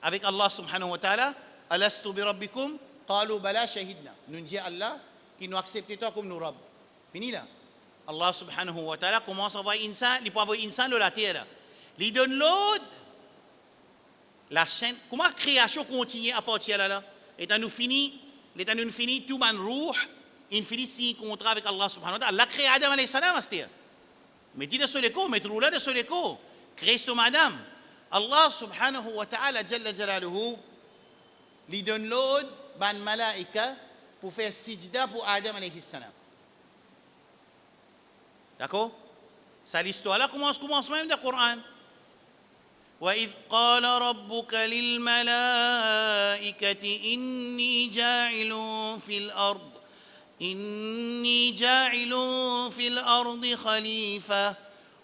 avec Allah subhanahu wa ta'ala. Alastu bi rabbikum, qalu bala shahidna. Nous disons Allah qui nous accepte toi comme nous rabb. Fini là. Allah subhanahu wa ta'ala commence à envoyer insan, il peut envoyer insan de la terre. Il donne l'autre, la chaîne. Comment la création continue à partir de là? Étant nous fini, tout man ruh, il finit un contrat avec Allah subhanahu wa ta'ala. Allah crée Adam alayhi salam à cette terre. Mettez de ce l'écho, mettez-le là de ce l'écho. Créé sur madame. Allah subhanahu wa ta'ala jalla jalaluhu lui donne l'ordre ban malaika pour faire sijda pour Adam alayhi salam. D'accord? Ça l'histoire là commence même dans le Coran. وإذ قال ربك للملائكة إني جاعل في الأرض خليفة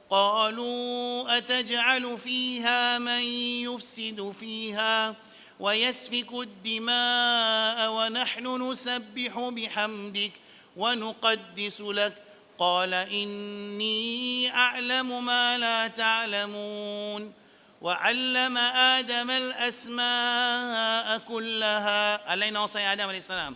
قالوا أتجعل فيها من يفسد فيها ويسفك الدماء ونحن نسبح بحمدك ونقدس لك قال إني أعلم ما لا تعلمون وعلم آدم الأسماء كلها علينا وصي آدم عليه السلام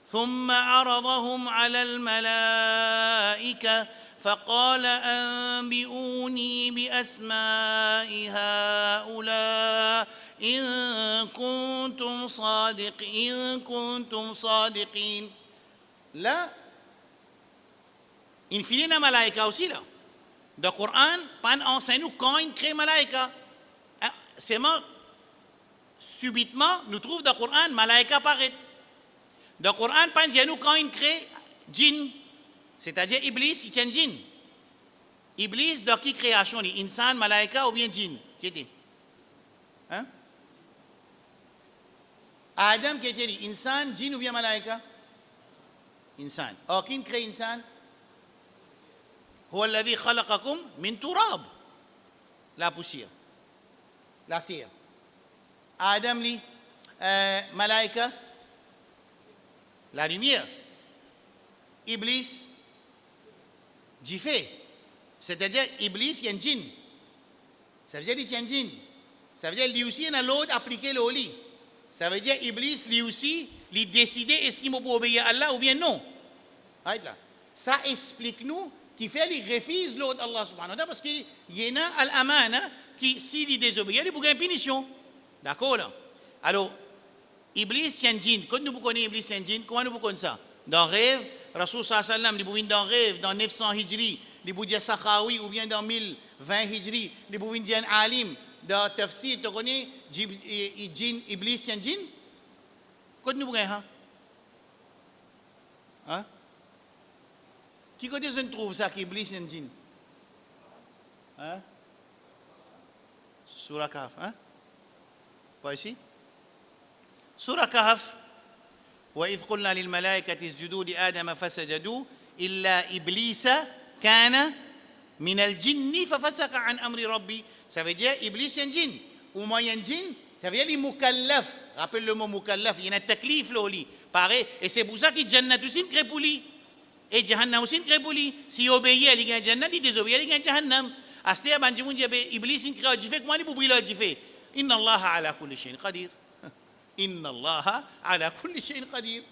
ثم عرضهم على الملائكة فقال أنبئوني بأسماء هؤلاء إن كنتم صادقين لا إن فينا ملائكة aussi là. Dans le Coran, pas enseigne-nous quand il crée malaïka. Seulement, subitement, nous trouvons dans le Coran, malaïka apparaît. Dans le Coran, pas nous quand il crée djinn. C'est-à-dire, Iblis, il tient djinn. Iblis, dans qui création? Insan, malaïka ou bien djinn? Qui était? Hein? Adam, qui était? Insan, djinn ou bien malaïka? Insan. Or, qui crée insan? هو الذي خلقكم من تراب. La poussière, la terre. Adam li, malaika, la lumière. Iblis, jifé. C'est-à-dire, Iblis, il y a un djinn. Ça veut dire qu'il y a un djinn. Ça veut dire lui aussi, il y a l'autre appliqué le lit. Ça veut dire Iblis, lui aussi, il décide est-ce qu'il m'a pour obéir à Allah ou bien non. Ça explique-nous qui fait les refuse l'autre Allah subhanahu wa ta'ala parce qu'il y en a al-amana qui s'il désobéit il peut gagner punition. D'accord là. Alors Iblis c'est un djinn. Quand nous connaissons Iblis c'est un djinn, comment nous connaissons ça? Dans rêve, Rasul sallallahu alayhi wa sallam, il peut dans rêve dans 900 hijri, il peut dire Sakhawi ou bien dans 1020 hijri, il peut dire un alim dans tafsir, tu connais djinn Iblis c'est un djinn? Quand nous connaissons hein? Qui côté on trouve ça qu'Iblis est un djinn? Hein? Surah Kahf, hein? Pas ici? Surah Kahf. وإذ قلنا للملائكة اسجدوا لآدم فسجدوا إلا إبليس كان من الجن ففسق عن أمر ربي. Ça veut dire Iblis est un djinn. Ou moi un djinn, ça veut dire les mukallaf. Rappelle le mot mukallaf, il y a un taklif là. Pareil, et c'est pour ça que Jannat aussi crée pour lui. Et Jahannam aussi crée pour lui. Si obéit à l'Igan Jannat, il désobéit à l'Igan Jahannam. Asté Banjimoun dit Iblis il crée du fait, comment il peut briller du fait? Inna Allah ala kulli shay'in qadir. Inna Allah ala kulli shay'in qadir.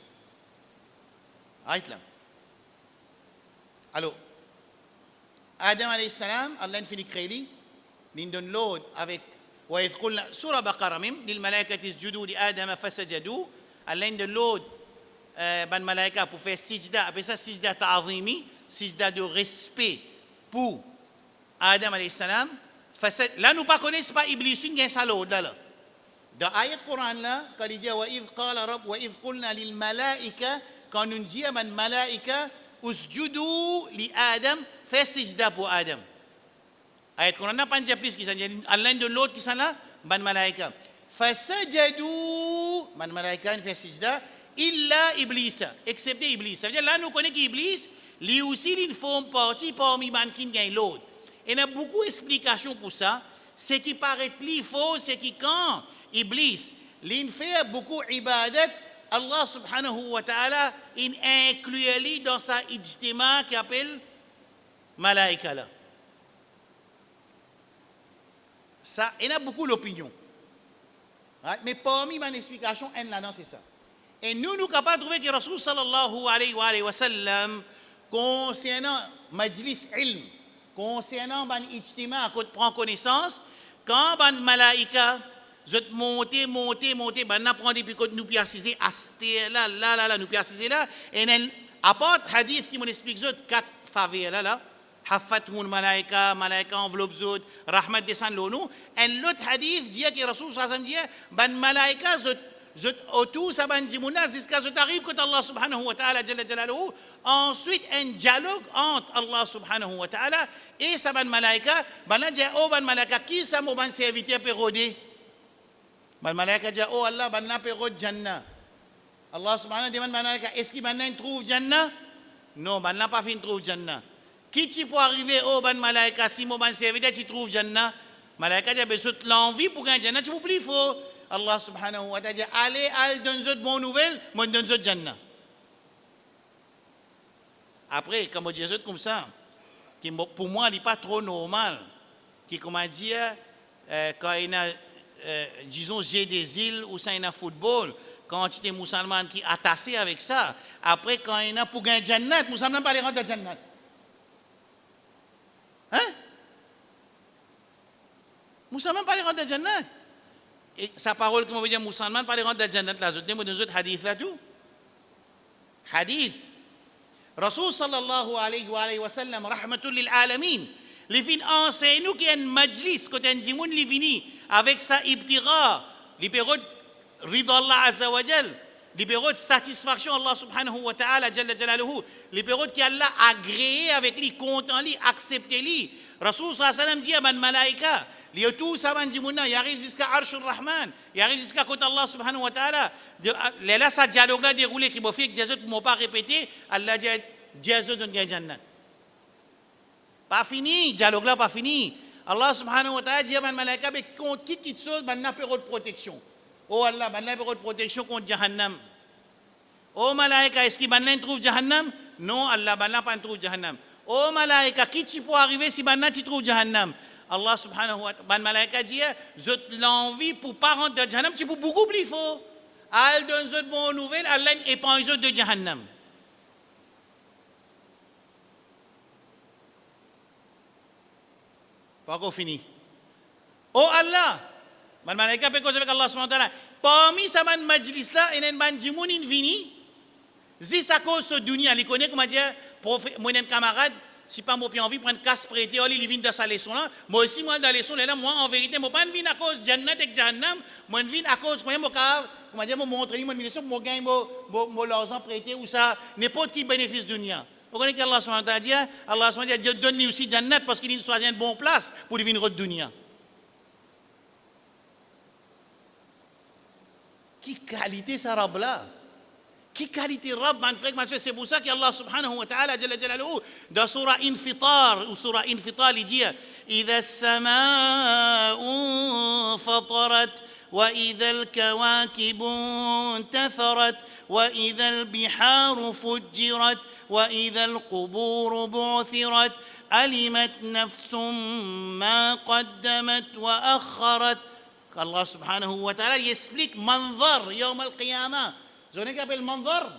Aïtlam. Alors, Adam alayhi salam, Allah finit créer lui, il donne l'ordre avec وإذ قلنا سورة بقرة même للملائكة اسجدوا لآدم فسجدوا Allah donne l'ordre ban malaika pour faire sijda, après ça sijda ta'zimi, sijda de respect pour Adam alayhi salam. Là nous pas connaissons pas Iblis une gain salo là. Dans ayat Coran là, quand il dit wa idh qala rabb wa idh qulna lil malaika, quand nous dit ban malaika usjudu li Adam, fait sijda pour Adam. Ayat Coran n'a pas dit plus qui ça dit Allah de l'autre qui ça là ban malaika. Fasajadu ban malaika fait sijda illa Iblis, excepté Iblis. Ça veut dire là nous connaissons qu'Iblis, lui aussi il forme partie parmi ban qui gagne l'autre. Et il y a beaucoup d'explications pour ça. Ce qui paraît plus faux, c'est que quand Iblis, il fait beaucoup d'ibadat, Allah subhanahu wa ta'ala, il inclut dans sa ijtima qui appelle malaika là. Ça, il y a beaucoup d'opinions. Mais parmi mes explications, là-dedans, c'est ça. Et nous sommes capables de trouver que Rasul sallallahu alayhi wa sallam, concernant majlis ilm, concernant ban ijtima, quand prend connaissance, quand ban malaika, je monter, ban apprend depuis que nous préciser, asté là, nous préciser là, et apporte hadith qui m'explique quatre faveurs là. حفتهم الملائكة ملائكة enveloppe زود رحمة descend l'eau et l'autre hadith dit que Rasul sallallahu alayhi wa sallam dit ban malaika zot autour ça ban jimuna jusqu'à zot arrive quand Allah subhanahu wa ta'ala jalla jalaluhu ensuite un dialogue entre Allah subhanahu wa ta'ala et ça ban malaika ban dit oh ban malaika qui ça mo ban serviteur pérodé ban malaika dit oh Allah ban na pérod jannah Allah subhanahu wa ta'ala demande malaika est-ce qu'il ban trouve jannah non ban n'a pas fin trouve jannah. Qui tu peux arriver au ban malaika si mon ban serviteur tu trouves jannah malaika dit besoin l'envie pour gagner jannah tu peux plus faux Allah subhanahu wa ta'ala dit allez donne une bonne nouvelle moi donne une jannah après comme Dieu comme ça qui pour moi n'est pas trop normal qui comment dire quand il y a disons j'ai des îles ou ça il y a football quand tu es musulman qui attaché avec ça après quand il y a pour gagner jannah musulman pas les rentrer dans jannah. Hein? Musulman pas les rendre dans Jannat. Et sa parole, comme on veut dire, musulman pas les rendre dans Jannat. Là, je dis, dans autres hadith là tout. Hadith. Rasul sallallahu alayhi wa sallam, rahmatul lil alamin. Les fins enseignent nous qu'il y a un majlis, quand un djimoun li vini, avec sa ibtira, les périodes rida Allah azza wa jal, les périodes satisfaction Allah subhanahu wa ta'ala, jalla jalaluhu, les périodes qu'Allah a agréé avec lui, content lui, accepté lui. Rasul sallallahu alayhi wa sallam dit à ban malaika, li tout ça ban djimouna, il arrive jusqu'à Arshur Rahman, il arrive jusqu'à côté Allah subhanahu wa ta'ala. Là, ça dialogue là déroulé qui m'a fait que Jésus ne m'a pas répété, Allah dit Jésus donne Jannat. Pas fini, dialogue là pas fini. Allah subhanahu wa ta'ala dit à malaika, mais contre qui te chose, man n'a pas de protection. Oh Allah, man n'a pas de protection contre Jahannam. Oh malaika, est-ce qu'il man trouve Jahannam? Non, Allah, man n'a pas trouve Jahannam. Oh malaika, qui tu peux arriver si man tu trouves Jahannam? Allah subhanahu wa ta'ala, malaika dit, je l'envie pour pas rentrer dans Jahannam, tu peux beaucoup plus fort. Al donne une bonne nouvelle, Allah épargne de Jahannam. Pas encore fini. Oh Allah, man malaika peut causer avec Allah subhanahu wa ta'ala. Parmi sa man majlis là, il y a un jimoun in vini. Si ça cause ce dunia, il connaît comment dire, mon camarade, si pas moi puis envie prendre casse prêté, il vient dans sa leçon là. Moi aussi moi dans la leçon là, moi en vérité, moi pas vinn à cause Jannat et Jahannam, moi vinn à cause comment dire, moi montrer moi leçon, moi gagne moi l'argent prêté ou ça n'importe qui bénéfice dunia. Vous connaissez qu'Allah subhanahu wa ta'ala dit, Allah subhanahu wa ta'ala dit, donne-lui aussi Jannat parce qu'il soit une bonne place pour venir de dunia. Qui qualité ça Rab là? Qui qualité Rab, man frère, c'est pour ça qu'Allah subhanahu wa ta'ala jalla jalaluhu dans surah Infitar ou surah Infitar il dit إذا السماء انفطرت وإذا الكواكب انتثرت وإذا البحار فجرت وإذا القبور بعثرت علمت نفس ما قدمت وأخرت. Allah subhanahu wa ta'ala explique manzar yawm al-qiyamah. Vous connaissez qu'appelle manzar?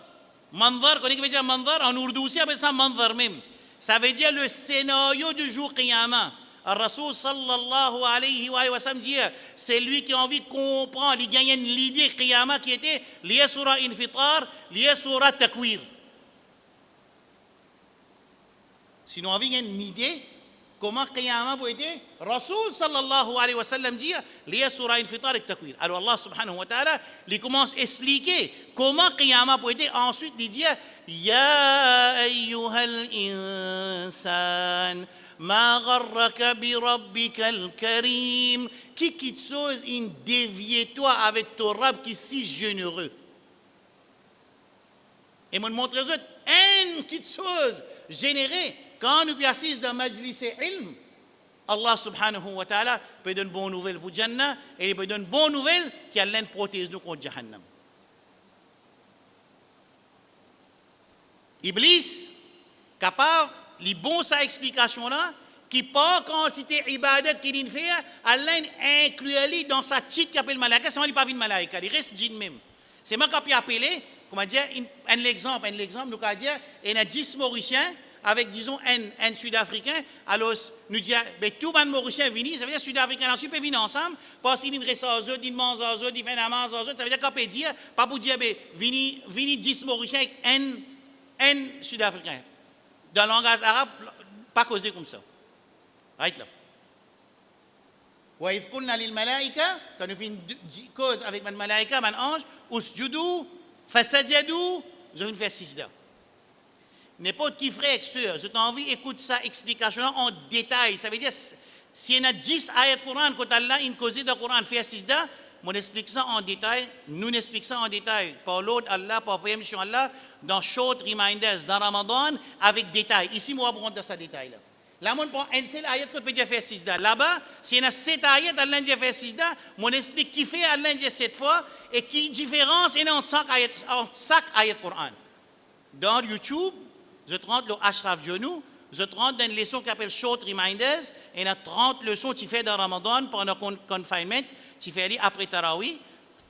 Manzar, vous connaissez ce que veut dire manzar? En ourdou aussi, on appelle ça manzar même. Ça veut dire le scénario du jour qiyamah. Al-Rasoul sallallahu alayhi wa sallam dit, c'est lui qui a envie de comprendre, il gagne l'idée qiyamah qui était liée surah Infitar, liée surah Takwir. Sinon, on a une idée comment qiyamah peut être. Rasoul sallallahu alayhi wa sallam dit, lié surah Infitar et Takwir. Alors Allah subhanahu wa ta'ala, il commence à expliquer comment qiyamah peut être. Ensuite, il dit, Ya ayyuhal insan, ma gharraka bi rabbikal karim. Qui quitte chose, il dévie toi avec ton Rab qui est si généreux. Et moi, montre aux autres, une petite chose générée. Quand nous assistons dans Majlis Ilm, Allah subhanahu wa ta'ala peut donner une bonne nouvelle pour Jannah et il peut donner une bonne nouvelle qui allait protéger nous contre Jahannam. Iblis, capable, les bons sa explication là, qui pas quantité ibadat qu'il fait, Allah inclut dans sa titre qui appelle malaika, c'est moi il pas vin malaika, il reste djinn même. C'est moi qui appelé, comment dire, un exemple, nous allons dire, il y a 10 Mauriciens avec, disons, un Sud-Africain, alors nous disons, ben, tout le monde Mauricien vient, ça veut dire Sud-Africain ensuite peut venir ensemble, parce qu'il reste aux autres, il mange aux autres, il fait la mange aux autres, ça veut dire qu'on peut dire, pas pour dire, ben, venez 10 Mauriciens avec un Sud-Africain. Dans le langage arabe, pas causer comme ça. Right là. وإذ قلنا للملائكة كانوا في cause avec man malaika, man ange, usjudu, fasajadu, vous avez fait sijda. N'importe qui frère et sœur, je t'ai envie d'écouter sa explication en détail. Ça veut dire, s'il y en a 10 ayats de Coran, quand Allah a une cause de Coran fait sijda, on explique ça en détail, nous expliquons ça en détail. Par l'autre Allah, par permission Allah, dans short reminders, dans Ramadan, avec détail. Ici, moi, on va prendre ça détail là. Là, on prend un seul ayat qu'on peut dire faire sijda. Là-bas, s'il y en a 7 ayats, Allah a fait sijda, on explique qui fait Allah a 7 fois et qui différence il y a entre chaque ayat de Coran. Dans YouTube, je rentre le Ashraf Jonou, je rentre dans une leçon qui s'appelle Short Reminders, et il y a 30 leçons que tu fais dans Ramadan pendant le confinement, tu fais après Taraweeh,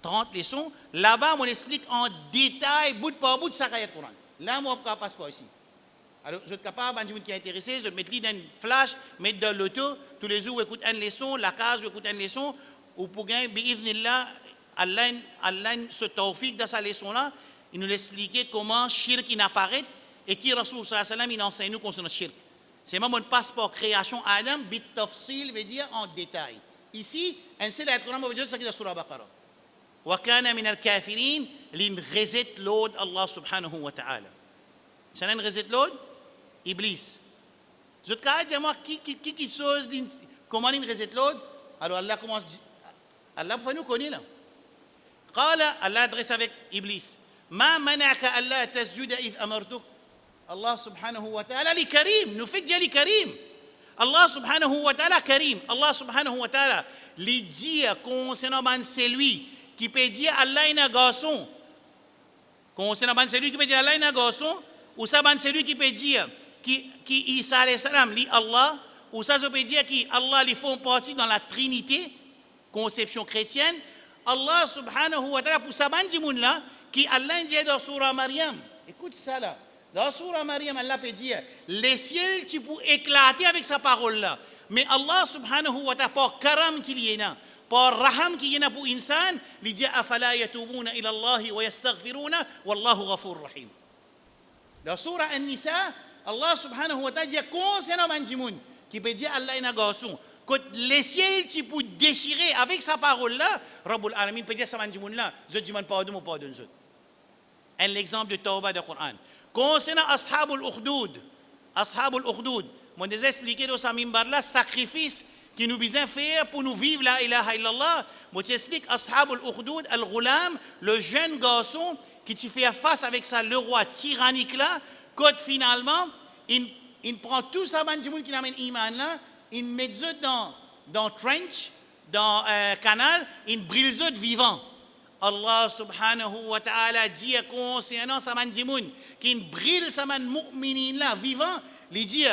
30 leçons. Là-bas, on explique en détail, bout par bout, chaque ayat de Coran. Là, moi, je ne passe pas ici. Alors, je suis capable, si vous êtes intéressé, je vais mettre dans une flash, mettre dans l'auto, tous les jours, écoute une leçon, la case, écoute une leçon, ou pour gagner, bi'idhnillah, Allah, ce tawfiq dans sa leçon-là, il nous explique comment shirk il apparaît et qui Rasoul sallallahu alayhi wa sallam il enseigne nous concernant shirk. C'est même un passeport création Adam, bit tafsil veut dire en détail. Ici, un seul ayat Coran veut dire ça qui est dans surah Baqarah. Wa kana min al-kafirin lin reset Lord Allah subhanahu wa ta'ala. C'est un reset Lord Iblis. Je te dis moi qui chose comment il reset Lord. Alors Allah commence Allah faut nous connaître là. قال Allah adresse avec Iblis. ما منعك ألا تسجد إذ أمرتك. Allah subhanahu wa ta'ala li karim, nous fait dire li karim. Allah subhanahu wa ta'ala karim. Allah subhanahu wa ta'ala lui dit concernant celui qui peut dire Allah est un garçon. Concernant celui qui peut dire Allah est un garçon, ou ça celui qui peut dire qui Isa alayhi salam li Allah, ou ça peut dire qui Allah les font partie dans la Trinité, conception chrétienne. Allah subhanahu wa ta'ala pour ça là qui Allah dit dans surah Maryam. Écoute ça là. Dans surah Maryam, Allah peut dire les ciels tu peux éclater avec sa parole là. Mais Allah subhanahu wa ta'ala par karam qu'il y a par raham qu'il y a pour insan, il dit afala yatubuna ila Allah wa yastaghfiruna wallahu ghafur rahim. Dans surah An-Nisa, Allah subhanahu wa ta'ala dit concernant Manjimoun qui peut dire Allah est un garçon. Quand les ciels tu peux déchirer avec sa parole là, Rabbul Alamin peut dire ça Manjimoun là, je demande pardon ou pardon. Un exemple de tawbah du Coran. Concernant Ashabul Ukhdud, moi déjà expliqué dans sa mimbar là sacrifice qui nous besoin faire pour nous vivre la ilaha illallah. Moi j'explique Ashabul Ukhdud, al-Ghulam, le jeune garçon qui tu fait face avec ça le roi tyrannique là, quand finalement il prend tout ça bandimoun qui n'amène iman là, il met eux dans trench, dans canal, il brille eux vivant. Allah subhanahu wa ta'ala dit concernant sa bandimoun qui brille sa man mu'minin là vivant, il dit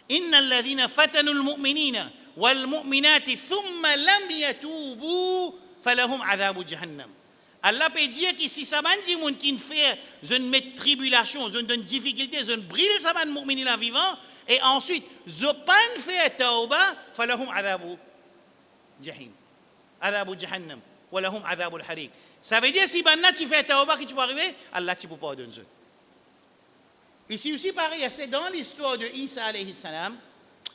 inna alladhina fatanu al-mu'minina wal mu'minati thumma lam yatubu falahum adhabu jahannam. Allah peut dire que si ça man dit moun qui fait une met tribulation, une difficulté, une brille ça man mu'minin là vivant et ensuite zo pan fait tauba falahum adhabu jahim. Adhabu jahannam wa lahum adhabu al-hariq. Ça veut dire si banna tu fais tauba que tu vas arriver, Allah tu peux pas donner. Ici aussi pareil, c'est dans l'histoire de Isa alayhi salam,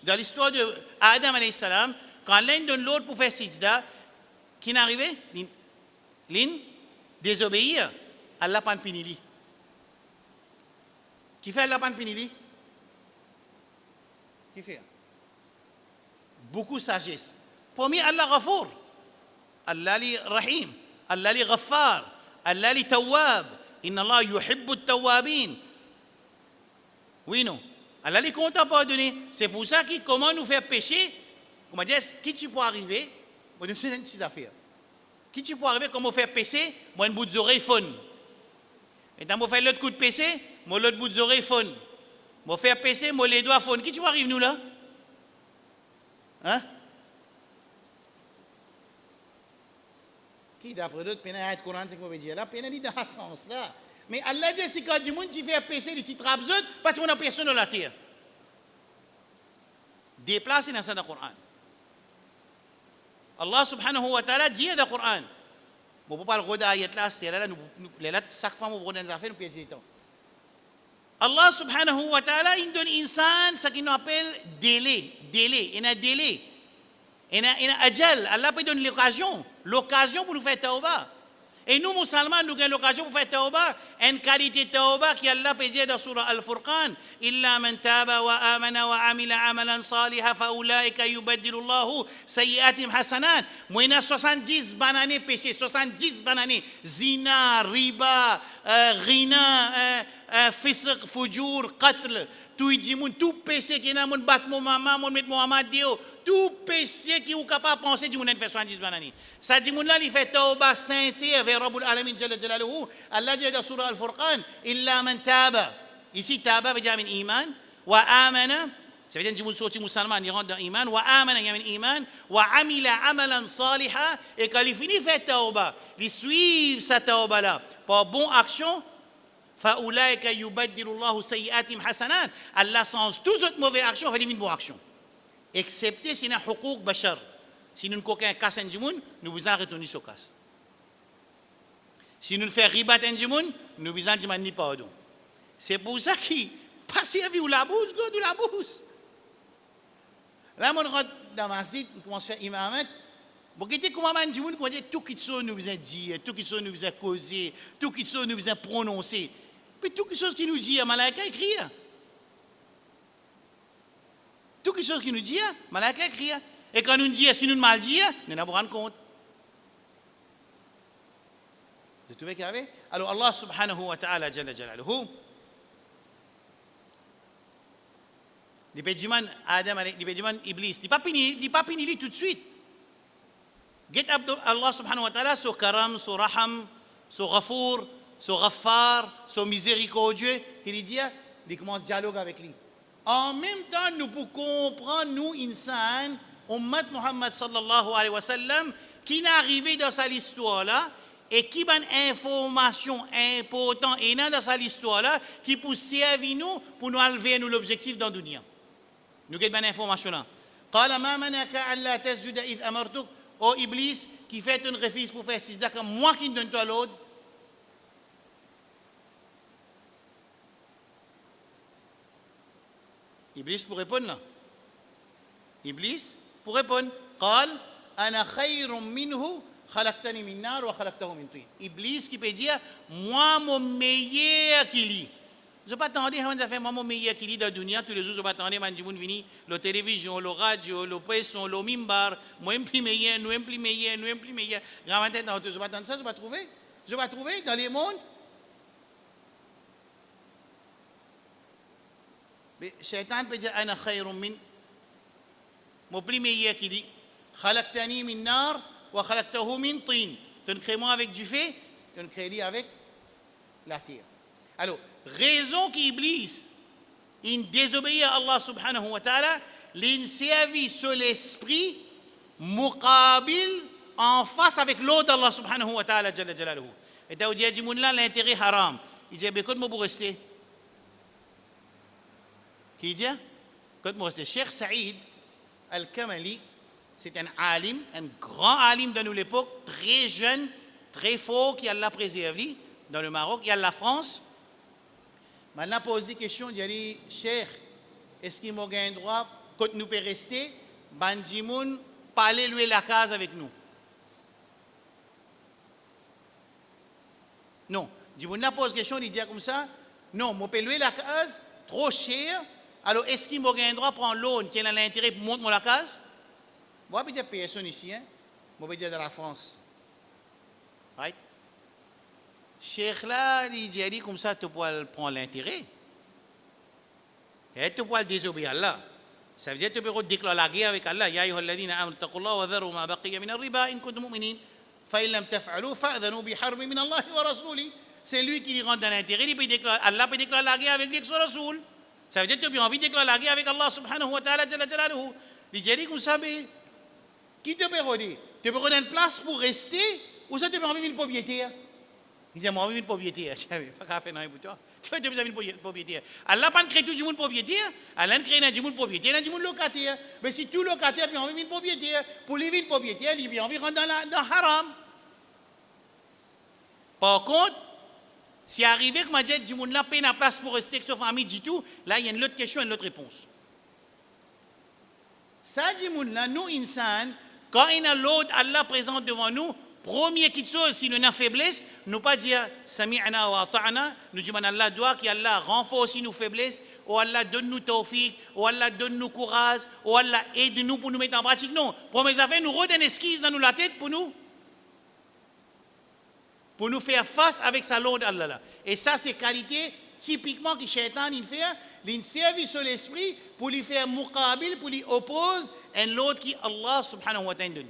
dans l'histoire de Adam alayhi salam, quand l'un donne l'autre pour faire sijda, qui n'est arrivé? L'un désobéir, Allah pan pinili. Qui fait Allah pan pinili? Qui fait? Beaucoup de sagesse. Premier, Allah Ghafour, Allah li Rahim, Allah li Ghaffar, Allah li Tawwab, inna Allah yuhibbu at-tawwabin. Oui, non. Allah les compte à pardonner. C'est pour ça que comment nous faire pécher, comment dire, qui tu peux arriver, moi je sais ces affaires. Qui tu peux arriver, comment faire pécher, moi un bout d'oreille fun. Et quand moi faire l'autre coup de péché, moi l'autre bout d'oreille fun. Moi faire pécher, moi les doigts fun. Qui tu peux arriver nous là? Hein? Qui d'après d'autres, peine à être courant, c'est qu'on veut dire là, peine à dire dans ce sens là. Mais Allah dit si quand du monde tu fais pécher les petits trapes parce qu'on a personne dans la terre. Déplacé dans le Coran. Allah subhanahu wa ta'ala dit dans le Coran. Bon, pour pas le regarder ayat là, c'est là nous chaque fois on regarde des affaires nous perdons du temps. Allah subhanahu wa ta'ala il donne insan ce qu'il appelle délai, il y a un délai. Il y a un ajal, Allah peut donner l'occasion pour nous faire tauba. Et nous, musulmans, nous avons l'occasion pour faire tauba, une qualité tauba qui Allah peut dire dans surah Al-Furqan, Illa man taba wa amana wa amila amalan saliha fa ulaika yubaddilu Allahu sayyiatim hasanat. Moi, il y a 70 bananes péchés, 70 bananes, zina, riba, rina, fisq, fujur, qatl, tout péché qui est dans mon bat mon maman, mon met Mohamed Dio, tout péché qui est capable de penser, du monde fait 70 bananes. Ça dit, mon là, il fait tauba sincère vers Rabbul Alamin Jalla Jalaluhu. Allah dit dans surah Al-Furqan, Illa man taba. Ici, taba veut dire min iman. Wa amana. Ça veut dire que sorti musulman, il rentre dans iman. Wa amana, il y a min iman. Wa amila amalan saliha. Et quand il finit faire tauba, il suit sa tauba là par bonne action. Fa ulaika yubaddilu Allahu sayyiatim hasanat. Allah change toutes autres mauvaises actions, fait une bonne action. Excepté si il y a huquq bashar. Si nous ne un casse du monde, nous besoin retourner sur casse. Si nous faisons ribat du monde, nous besoin de demander pardon. C'est pour ça que passer à vivre la bouche, go de la bouche. Là, on rentre dans ma site, on commence à faire imamat. Bon, qu'est-ce que comment du monde, dit tout qui sont nous besoin dire, tout qui sont nous besoin causer, tout qui sont nous besoin prononcer. Mais tout qui chose qui nous dit, Malaika écrit. Tout qui chose qui nous dit, Malaika écrit. Et quand nous disons, si nous mal disons, nous n'avons pas rendre compte. Vous trouvez qu'il y avait? Alors Allah subhanahu wa ta'ala jalla jalaluhu, Il peut dire Adam, il peut dire Iblis. Il n'est pas fini tout de suite. Get up Allah subhanahu wa ta'ala, son karam, son raham, son ghafour, son ghaffar, son miséricordieux. Il dit, il commence à dialogue avec lui. En même temps, nous pouvons comprendre, nous, insan, Ummat Muhammad sallallahu alayhi wa sallam, qui n'est arrivé dans cette histoire-là, et qui a une information importante et dans cette histoire-là, qui peut servir nous pour nous enlever nous l'objectif dans le dunya. Nous avons une information là. قال ما منعك ألا تسجد إذ أمرتك au Iblis qui fait une refuse pour faire sijda comme moi qui donne toi l'ordre. Iblis pour répondre là. Iblis pour répondre. قال أنا خير منه خلقتني من نار وخلقته من طين. Iblis qui peut dire moi mon meilleur qu'il y. Je ne vais pas attendre, je vais moi mon meilleur qu'il y dans la dunya tous les jours. Je ne vais pas attendre, je vais venir la télévision, la radio, le pression, le mimbar. Moi, je suis plus meilleur, nous sommes plus meilleurs, nous sommes plus meilleurs. Je ne vais pas attendre ça, je vais trouver. Je vais trouver dans les mondes. Mais Shaitan peut dire أنا خير من mon plus meilleur qu'il y. خلقتني من نار وخلقته من طين. Tu ne crées moi avec du feu, tu ne crées lui avec la terre. Alors, raison qu'Iblis, il désobéit à Allah subhanahu wa ta'ala, il servit sur l'esprit, muqabil, en face avec l'autre d'Allah subhanahu wa ta'ala, jalla jalaluhu. Et t'as dit, l'intérêt haram. Il dit, écoute, moi, pour rester. Qui dit? Écoute, moi, rester. Cheikh Saïd Al-Kamali, c'est un alim, un grand alim de nous l'époque, très jeune, très fort, qui a Allah préservé dans le Maroc, il y a la France. Maintenant, posé question, il dit, Cheikh, est-ce qu'il m'a un droit, quand nous pouvons rester, Bandimoun, parler louer la case avec nous? Non. Dimoun pose question, il dit comme ça, non, moi, peux louer la case, trop cher, alors est-ce qu'il m'a un droit de prendre l'eau qui a l'intérêt pour monter la case? Moi, je peux dire personne ici, hein? Moi, je peux dire dans la France. Right? Cheikh là, il dit comme ça, tu peux prendre l'intérêt. Et tu peux désobéir à Allah. Ça veut dire que tu peux déclarer la guerre avec Allah. Ya ayyuhalladhina amanu taqullaha wa dharu ma baqiya min ar-riba in kuntum mu'minin. Fa in lam taf'alu fa'dhanu bi harbin min Allah wa rasulih. C'est lui qui rentre dans l'intérêt. Allah peut déclarer la guerre avec lui et son Rasoul. Ça veut dire que tu as envie de déclarer la guerre avec Allah subhanahu wa ta'ala jalla jalaluhu. Il dit comme ça, mais qui te peut redire? Tu peux redire une place pour rester ou ça te peut envie une propriété? Il dit, moi, j'ai une propriété. Je ne sais pas faire dans les boutons. Qui fait que tu as une propriété? Allah n'a pas créé tout le monde propriétaire. Allah a créé tout le monde propriétaire, tout le monde locataire. Mais si tout locataire a envie d'une propriétaire, pour lui, une propriétaire, il a envie de rentrer dans haram. Par contre, si arrivé que m'a dit, du monde n'a pas la place pour rester avec sa famille du tout, là, il y a une autre question, une autre réponse. Ça, du monde là, nous, insan, quand il y a l'autre, Allah présente devant nous, premier qui chose, si nous avons faiblesse, nous pas dire sami'na wa ata'na, nous disons Allah doit qu'Allah renforce nos faiblesses, ou Allah donne nous tawfiq, ou Allah donne nous courage, ou Allah aide nous pour nous mettre en pratique. Non, pour mes affaires, nous redonnons esquisse dans la tête pour nous faire face avec sa Lord Allah là. Et ça, c'est qualité typiquement que Shaitan il fait, il servit sur l'esprit pour lui faire muqabil, pour lui opposer un l'autre qui Allah subhanahu wa ta'ala donne.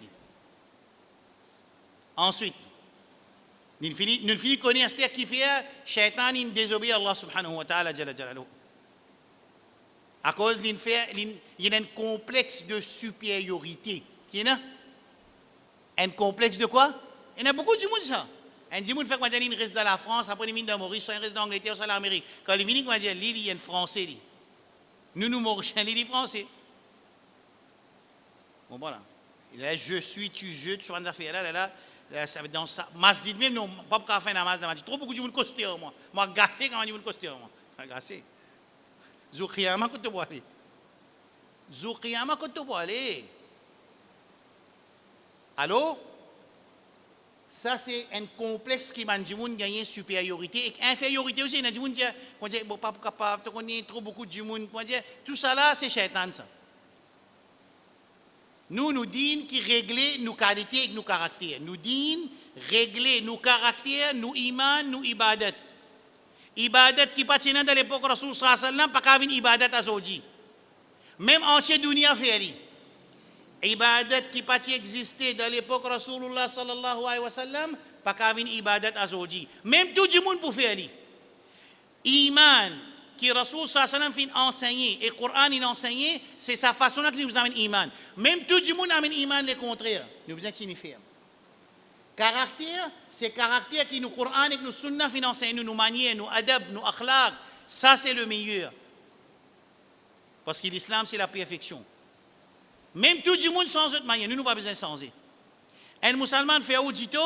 Ensuite, nous finissons connaître ce qui fait Shaitan il désobéit à Allah subhanahu wa ta'ala jalla jalaluhu. À cause il y a un complexe de supériorité. Qui est là? Un complexe de quoi? Il y en a beaucoup de monde ça. Un du monde fait que il reste dans la France, après il vient dans Maurice, il reste dans l'Angleterre, soit l'Amérique. Quand il vient, il y a un Français. Nous Mauriciens, il est français. Bon voilà. Là, je suis, tu vas dans affaires là. Dans ça, masjid même, non, pas pour faire la masjid. Trop beaucoup de monde costé moi. Moi, gassé quand on dit costé moi. Gassé. Zoukiyama, quand tu vas aller. Zoukiyama, quand tu vas aller. Allô? Ça, c'est un complexe qui m'a dit qu'on gagne supériorité et infériorité aussi. Il y a des gens qui disent, bon, pas capable, tu connais trop beaucoup de monde. Tout ça là, c'est Shaitan ça. Nous disons qui régler nos qualités et nos caractères. Nous disons régler nos caractères, nos iman, nos ibadat. Ibadat qui patinent dans l'époque Rasul sallallahu alayhi wa sallam, pas qu'à une ibadat à Zoji. Même entier dunia fait. Ibadat qui pas existé dans l'époque Rasulullah sallallahu alayhi wa sallam, pas qu'à une ibadat azodi. Même tout le monde pour faire. Iman, qui Rasul sallallahu alayhi wa sallam fait enseigner, et le Coran il enseigne, c'est sa façon là qui nous amène iman. Même tout le monde amène iman le contraire. Nous besoin de faire. Caractère, c'est caractère qui nous Coran et nous sunna fait enseigner, nous manières, nous adab, nous akhlaq. Ça c'est le meilleur. Parce que l'islam c'est la perfection. Même tout le monde sans autre manière, nous n'avons pas besoin de changer. Un musulman fait audito,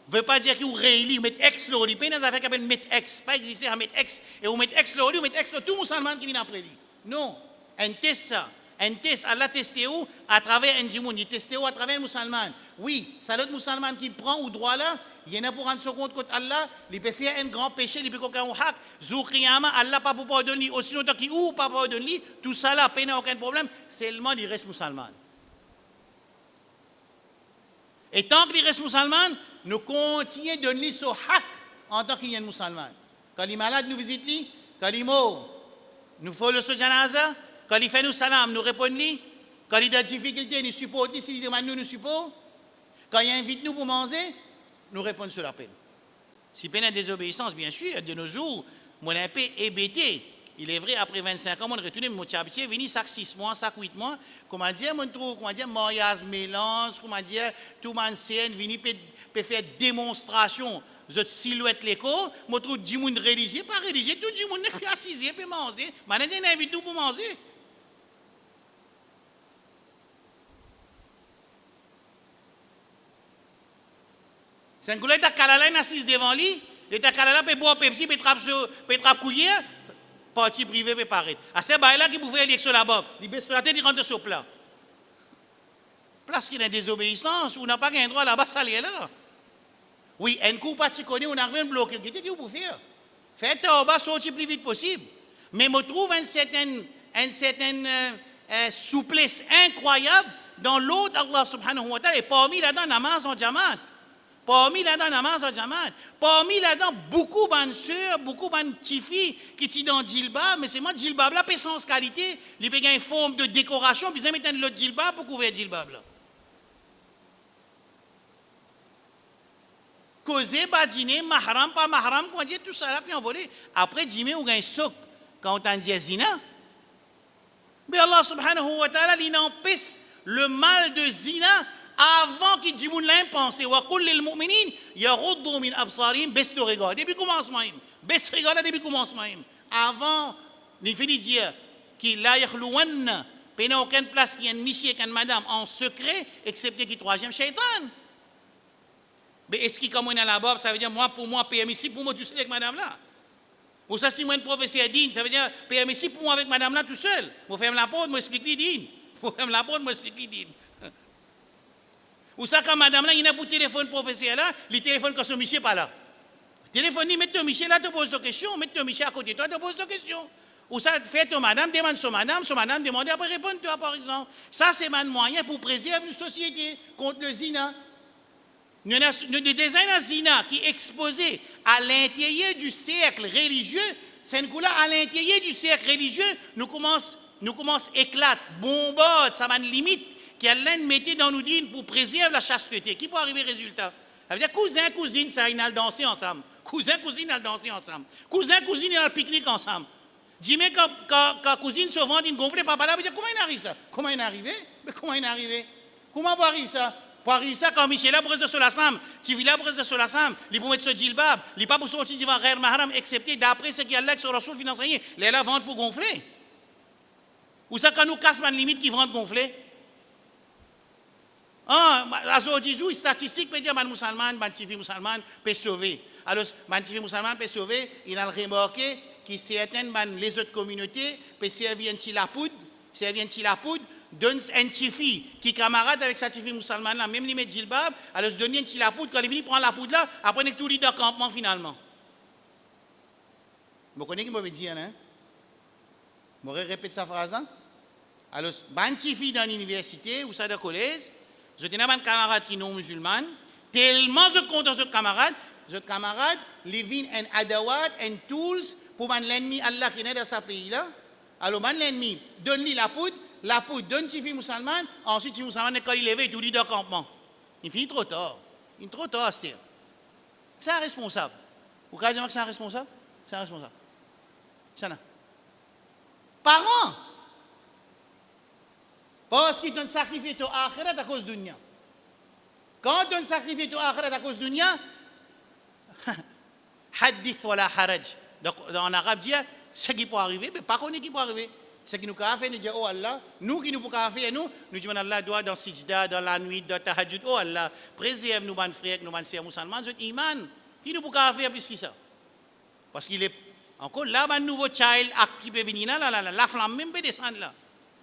ne veut pas dire qu'il réélit, met ex l'ori. Il n'y a pas d'affaire qui s'appelle mettre ex. Pas exister à mettre ex. Et on met ex l'ori, on met ex tout musulman qui vient après lui. Non. Un test ça. Un test, Allah testé où à travers un djimoun. Il testé où à travers un musulman. Oui, c'est l'autre musulman qui prend au droit là. Il y en a pour rendre compte contre Allah. Il peut faire un grand péché, il peut faire un hak. Zoukiyama, Allah pas pour pardonner. Aussi longtemps qu'il ou pas pardonner. Tout ça là, il n'y a aucun problème. Seulement, il reste musulman. Et tant qu'il reste musulman, nous continuons de donner ce hak en tant qu'il y a un musulman. Quand il est malade, nous visitons lui. Quand il est mort, nous faisons le janaza. Quand il fait nous salam, nous répondons lui. Quand il a des difficultés, nous supportons. S'il demande nous supportons. Quand il invite nous pour manger, nous répondons sur l'appel. Si peine de désobéissance, bien sûr, de nos jours, mon un peu hébété. Il est vrai, après 25 ans, on retourne, mon habitué, venu chaque 6 mois, chaque 8 mois. Comment dire, mon trouve, comment dire, mariage, mélange, comment dire, tout le monde scène, venu peut faire démonstration. Votre silhouette l'écho, mon trouve du monde religieux, pas religieux, tout le monde n'est plus assis, peut manger. Maintenant, il invite nous pour manger. C'est un goulet de Kalala assis devant lui, le Kalala peut boire Pepsi, peut trappe couiller, parti privé peut paraître. À ce bail-là qui pouvait aller sur la bob, il baisse sur la tête, il rentre sur le plat. Place qui est une désobéissance, on n'a pas un droit là-bas, ça l'est là. Oui, un coup pas tu connais, on a rien bloqué. Qu'est-ce que vous pouvez faire? Faites au bas, sortir le plus vite possible. Mais je trouve une certaine souplesse incroyable dans l'autre Allah subhanahu wa ta'ala. Et parmi là-dedans, namaz en jamaat. Parmi là-dedans, namaz en jamaat. Parmi là-dedans, beaucoup de sœurs, beaucoup de petites filles qui sont dans le djilbab, mais c'est moi, le djilbab là, peut sans qualité, il peut une forme de décoration, puis ils mettent l'autre djilbab pour couvrir le djilbab là. Causer, pas dîner, mahram, pas mahram, comment dire, tout ça là, puis envoler. Après, dîner, on a un soc quand on dit zina. Mais Allah subhanahu wa ta'ala, il empêche le mal de zina avant qu'il dise l'un pense. Wa qul lil mu'minin yaghuddu min absarihim, baisse le regard. Depuis commencement, baisse le regard depuis commencement. Avant, il finit de dire qu'il la yakhluwanna, il n'y a aucune place qui y a un monsieur et une madame en secret, excepté qu'il troisième shaitan. Mais est-ce qu'il comme on est là-bas, ça veut dire moi pour moi permissible pour moi tout seul avec madame là. Ou ça si moi un professeur digne, ça veut dire permissible pour moi avec madame là tout seul. Moi faire la porte, moi explique lui digne. Moi faire la porte, moi explique lui digne. Ou ça quand madame là, il n'a pas de téléphone professeur là, le téléphone quand son monsieur pas là. Téléphone, mets ton monsieur là, te pose des questions, mets ton monsieur à côté de toi, te pose des questions. Ou ça fait ton madame, demande son madame demande après répondre toi par exemple. Ça c'est un moyen pour préserver une société contre le zina. Nous avons des zina qui est exposé à l'intérieur du cercle religieux. C'est un coup-là, à l'intérieur du cercle religieux, nous commençons à éclater, bombarder, ça va une limite qui a l'un mettait dans nous dînes pour préserver la chasteté. Qui peut arriver au résultat? Ça veut dire cousin, cousine, ça, ils ont dansé ensemble. Cousin, cousine, ils ont dansé ensemble. Cousin, cousine, ils ont pique-nique ensemble. Dis-moi quand cousine se vend une gonflée, papa là, vous dire comment il arrive ça? Comment il est arrivé? Mais comment il est arrivé? Comment arrive ça? Pour arriver ça, quand Michel a brise de Solassam, tu vis la brise de Solassam, il peut mettre ce djilbab, il n'est pas pour sortir du Ghayr Mahram, excepté d'après ce qu'il y a là que sur Rasoul finance rien, les là vendent pour gonfler. Ou ça, quand nous casse une limite qui vendent gonfler? Ah, aujourd'hui, une statistique peut dire que musulman, tifi musulman peut sauver. Alors, tifi musulman peut sauver, il a remarqué que certaines les autres communautés peuvent servir un petit la poudre, donne un tifi qui camarade avec sa tifi musulmane là, même les met djilbab, alors se donner un petit la poudre, quand il vient prendre la poudre là, après il est tout lit dans le campement finalement. Vous connaissez ce que je veux dire, hein? Je vais répéter sa phrase. Hein? Alors, un tifi dans l'université ou ça dans le collège, je tenais un camarade qui non musulman, tellement je compte dans ce camarade, ils viennent un adawat, un tools pour l'ennemi Allah qui est dans ce pays là. Alors, l'ennemi donne-lui la poudre, la peau donne une fille musulmane, ensuite, une musulmane, quand il lève, il tout dit de campement. Il finit trop tard. Il est trop tard, c'est un responsable. Vous pouvez dire que c'est un responsable? C'est un responsable. C'est un parent. Parce qu'ils donnent sacrifié ton akhirat à cause de dunya. Quand on donne sacrifié ton akhirat à cause de dunya, hadith wala haraj. Donc, en arabe, dit ce qui peut arriver, mais pas qu'on est qui peut arriver. Ce qui nous a fait, nous disons, oh Allah, nous qui nous pouvons faire, nous disons, Allah doit dans Sijda, dans la nuit, dans Tahajjud, oh Allah, préserve nous, nos frères, nos sœurs musulmans, notre iman, qui nous pouvons faire plus que ça. Parce qu'il est encore là, un nouveau child act qui peut venir là, la flamme même peut descendre là.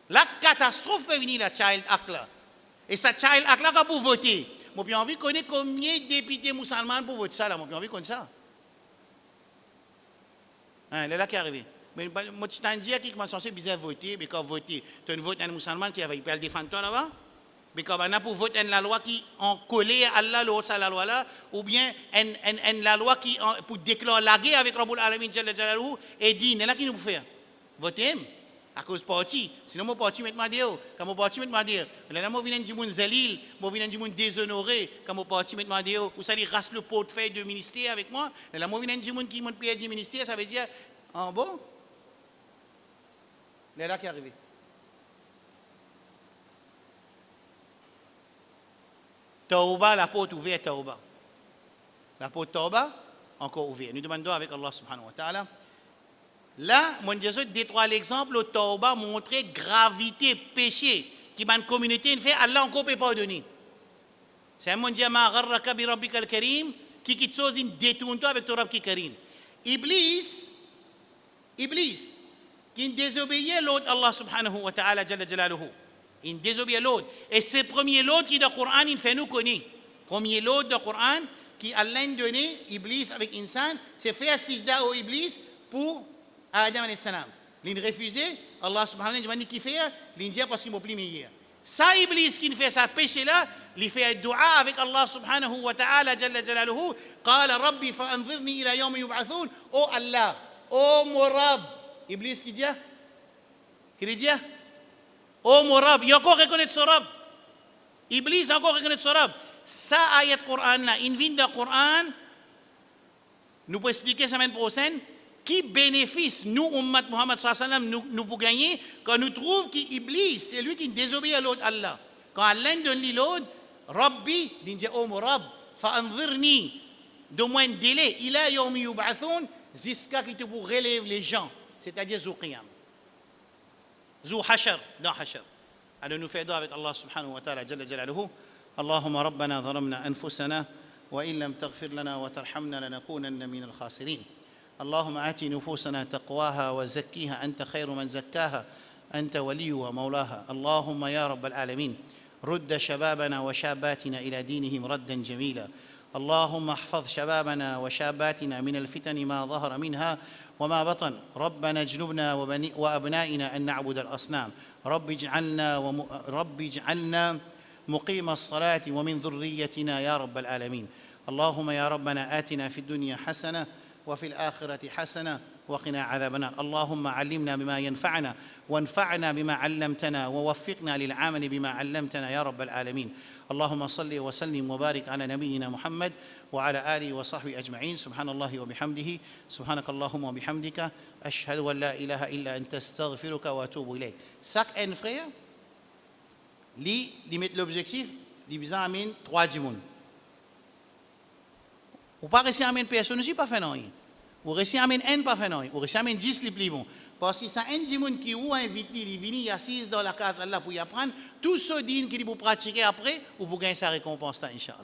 La catastrophe peut venir, la child act là. Et sa child act là, pour voter. Moi, j'ai envie de connaître combien de députés musulmans pour voter ça là. Moi, j'ai envie de connaître ça. Hein, c'est là qui est arrivé. Mais moi, je t'en dis qui est censé bien voter, mais quand voter, tu as un vote un musulman qui va le défendre toi là-bas. Mais quand on a pour voter la loi qui en collé à Allah, la loi là, ou bien la loi qui pour déclarer la guerre avec Rabbul Alamin et dit, c'est là qui nous peut faire. Voter à cause de parti. Sinon, mon parti met ma dire. Quand mon parti met ma dire, là, moi, je viens de dire zalil, moi, je viens de dire déshonoré. Quand mon parti met ma dire, vous savez, race le portefeuille de ministère avec moi. Là, moi, je viens de dire qui m'a payé du ministère, ça veut dire, en bon. C'est là qui est arrivé. Tauba, la porte ouverte, Tauba. La porte Tauba, encore ouverte. Nous demandons avec Allah subhanahu wa ta'ala. Là, mon Dieu, détruit l'exemple au Tauba, montrer gravité, péché, qui dans une communauté, fait, Allah encore peut pardonner. C'est mon Dieu, ma gharraka bi rabbika al-karim, qui quitte chose, il détourne toi avec ton Rabb qui karim. Iblis, qui désobéit l'autre Allah subhanahu wa ta'ala jalla jalaluhu. Il désobéit l'autre. Et c'est le premier l'autre qui dans le Coran, il fait nous connaître. Premier l'autre dans le Coran, qui Allah donné, Iblis avec Insan, c'est faire sijda au Iblis pour Adam alayhi salam. Il refusé, Allah subhanahu wa ta'ala qui fait, il dit parce qu'il m'a plus meilleur. Ça, Iblis qui fait ça péché là, il fait un dua avec Allah subhanahu wa ta'ala jalla jalaluhu. قال ربي فأنظرني إلى يوم يبعثون. Oh Allah, oh mon Rabb. Iblis qui dit, oh mon Rabb, il encore reconnaître son Rabb. Iblis encore reconnaître son Rabb. Ça, ayat Coran là, il vient dans le Coran, nous pouvons expliquer la semaine prochaine, qui bénéfice, nous, Ummat Muhammad sallallahu alayhi wa sallam, nous pouvons gagner, quand nous trouvons qu'Iblis, c'est lui qui désobéit à l'autre Allah. Quand Allah donne l'autre, Rabbi, il dit, oh mon Rabb, fa'anzirni, de moins de délai, il a yawmi yub'athoun, jusqu'à qui te pour relève les gens, c'est-à-dire Zou Qiyam. Zou Hashar, dans Hashar. Alors nous faisons avec Allah subhanahu wa ta'ala, jalla jalaluhu. اللهم ربنا ظلمنا أنفسنا وإن لم تغفر لنا وترحمنا لنكونن من الخاسرين اللهم آت نفوسنا تقواها وزكيها أنت خير من زكاها أنت ولي ومولاها اللهم يا رب العالمين رد شبابنا وشاباتنا إلى دينهم ردا جميلا اللهم احفظ شبابنا وشاباتنا من الفتن ما ظهر منها وما بطن ربنا اجنبنا وأبنائنا أن نعبد الأصنام رب اجعلنا مقيم الصلاة ومن ذريتنا يا رب العالمين اللهم يا ربنا آتنا في الدنيا حسنة وفي الآخرة حسنة وقنا عذاب النار اللهم علمنا بما ينفعنا وانفعنا بما علمتنا ووفقنا للعمل بما علمتنا يا رب العالمين اللهم صل وسلم وبارك على نبينا محمد وعلى آله وصحبه أجمعين سبحان الله وبحمده سبحانك اللهم وبحمدك أشهد أن لا إله إلا أنت استغفرك وأتوب إليك Chaque un frère li met l'objectif li bizan amène 3 dimoun ou pas réussi à amener personne aussi pas fait non ou réussi à amener un pas fait non ou réussi à amener 10 les plus bon parce que ça un dimoun qui ou invite il vient assise dans la case là pour y apprendre tout ce din qui pour pratiquer après ou pour gagner sa récompense là inchallah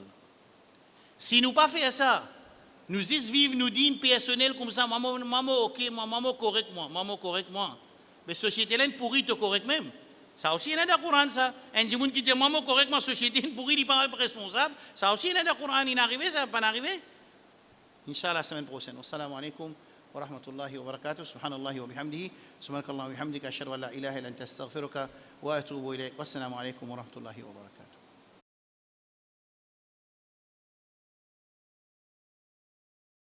si nous pas faire ça nous juste vivre nous din personnel comme ça maman OK maman correct moi mais société là pourri te correct même. Ça aussi, il y a dans le Coran, ça. Un djimoun qui dit, maman, correctement, société, pourri, il n'est pas responsable. Ça aussi, il y a dans le Coran, il est arrivé, ça va pas arriver. Inch'Allah, la semaine prochaine. Assalamu alaikum wa rahmatullahi wa barakatuh. Subhanallah wa bihamdihi. Subhanakallah wa bihamdika. Ashhadu an la ilaha illa anta astaghfiruka wa atubu ilayk. Wassalamu alaikum wa rahmatullahi wa barakatuh.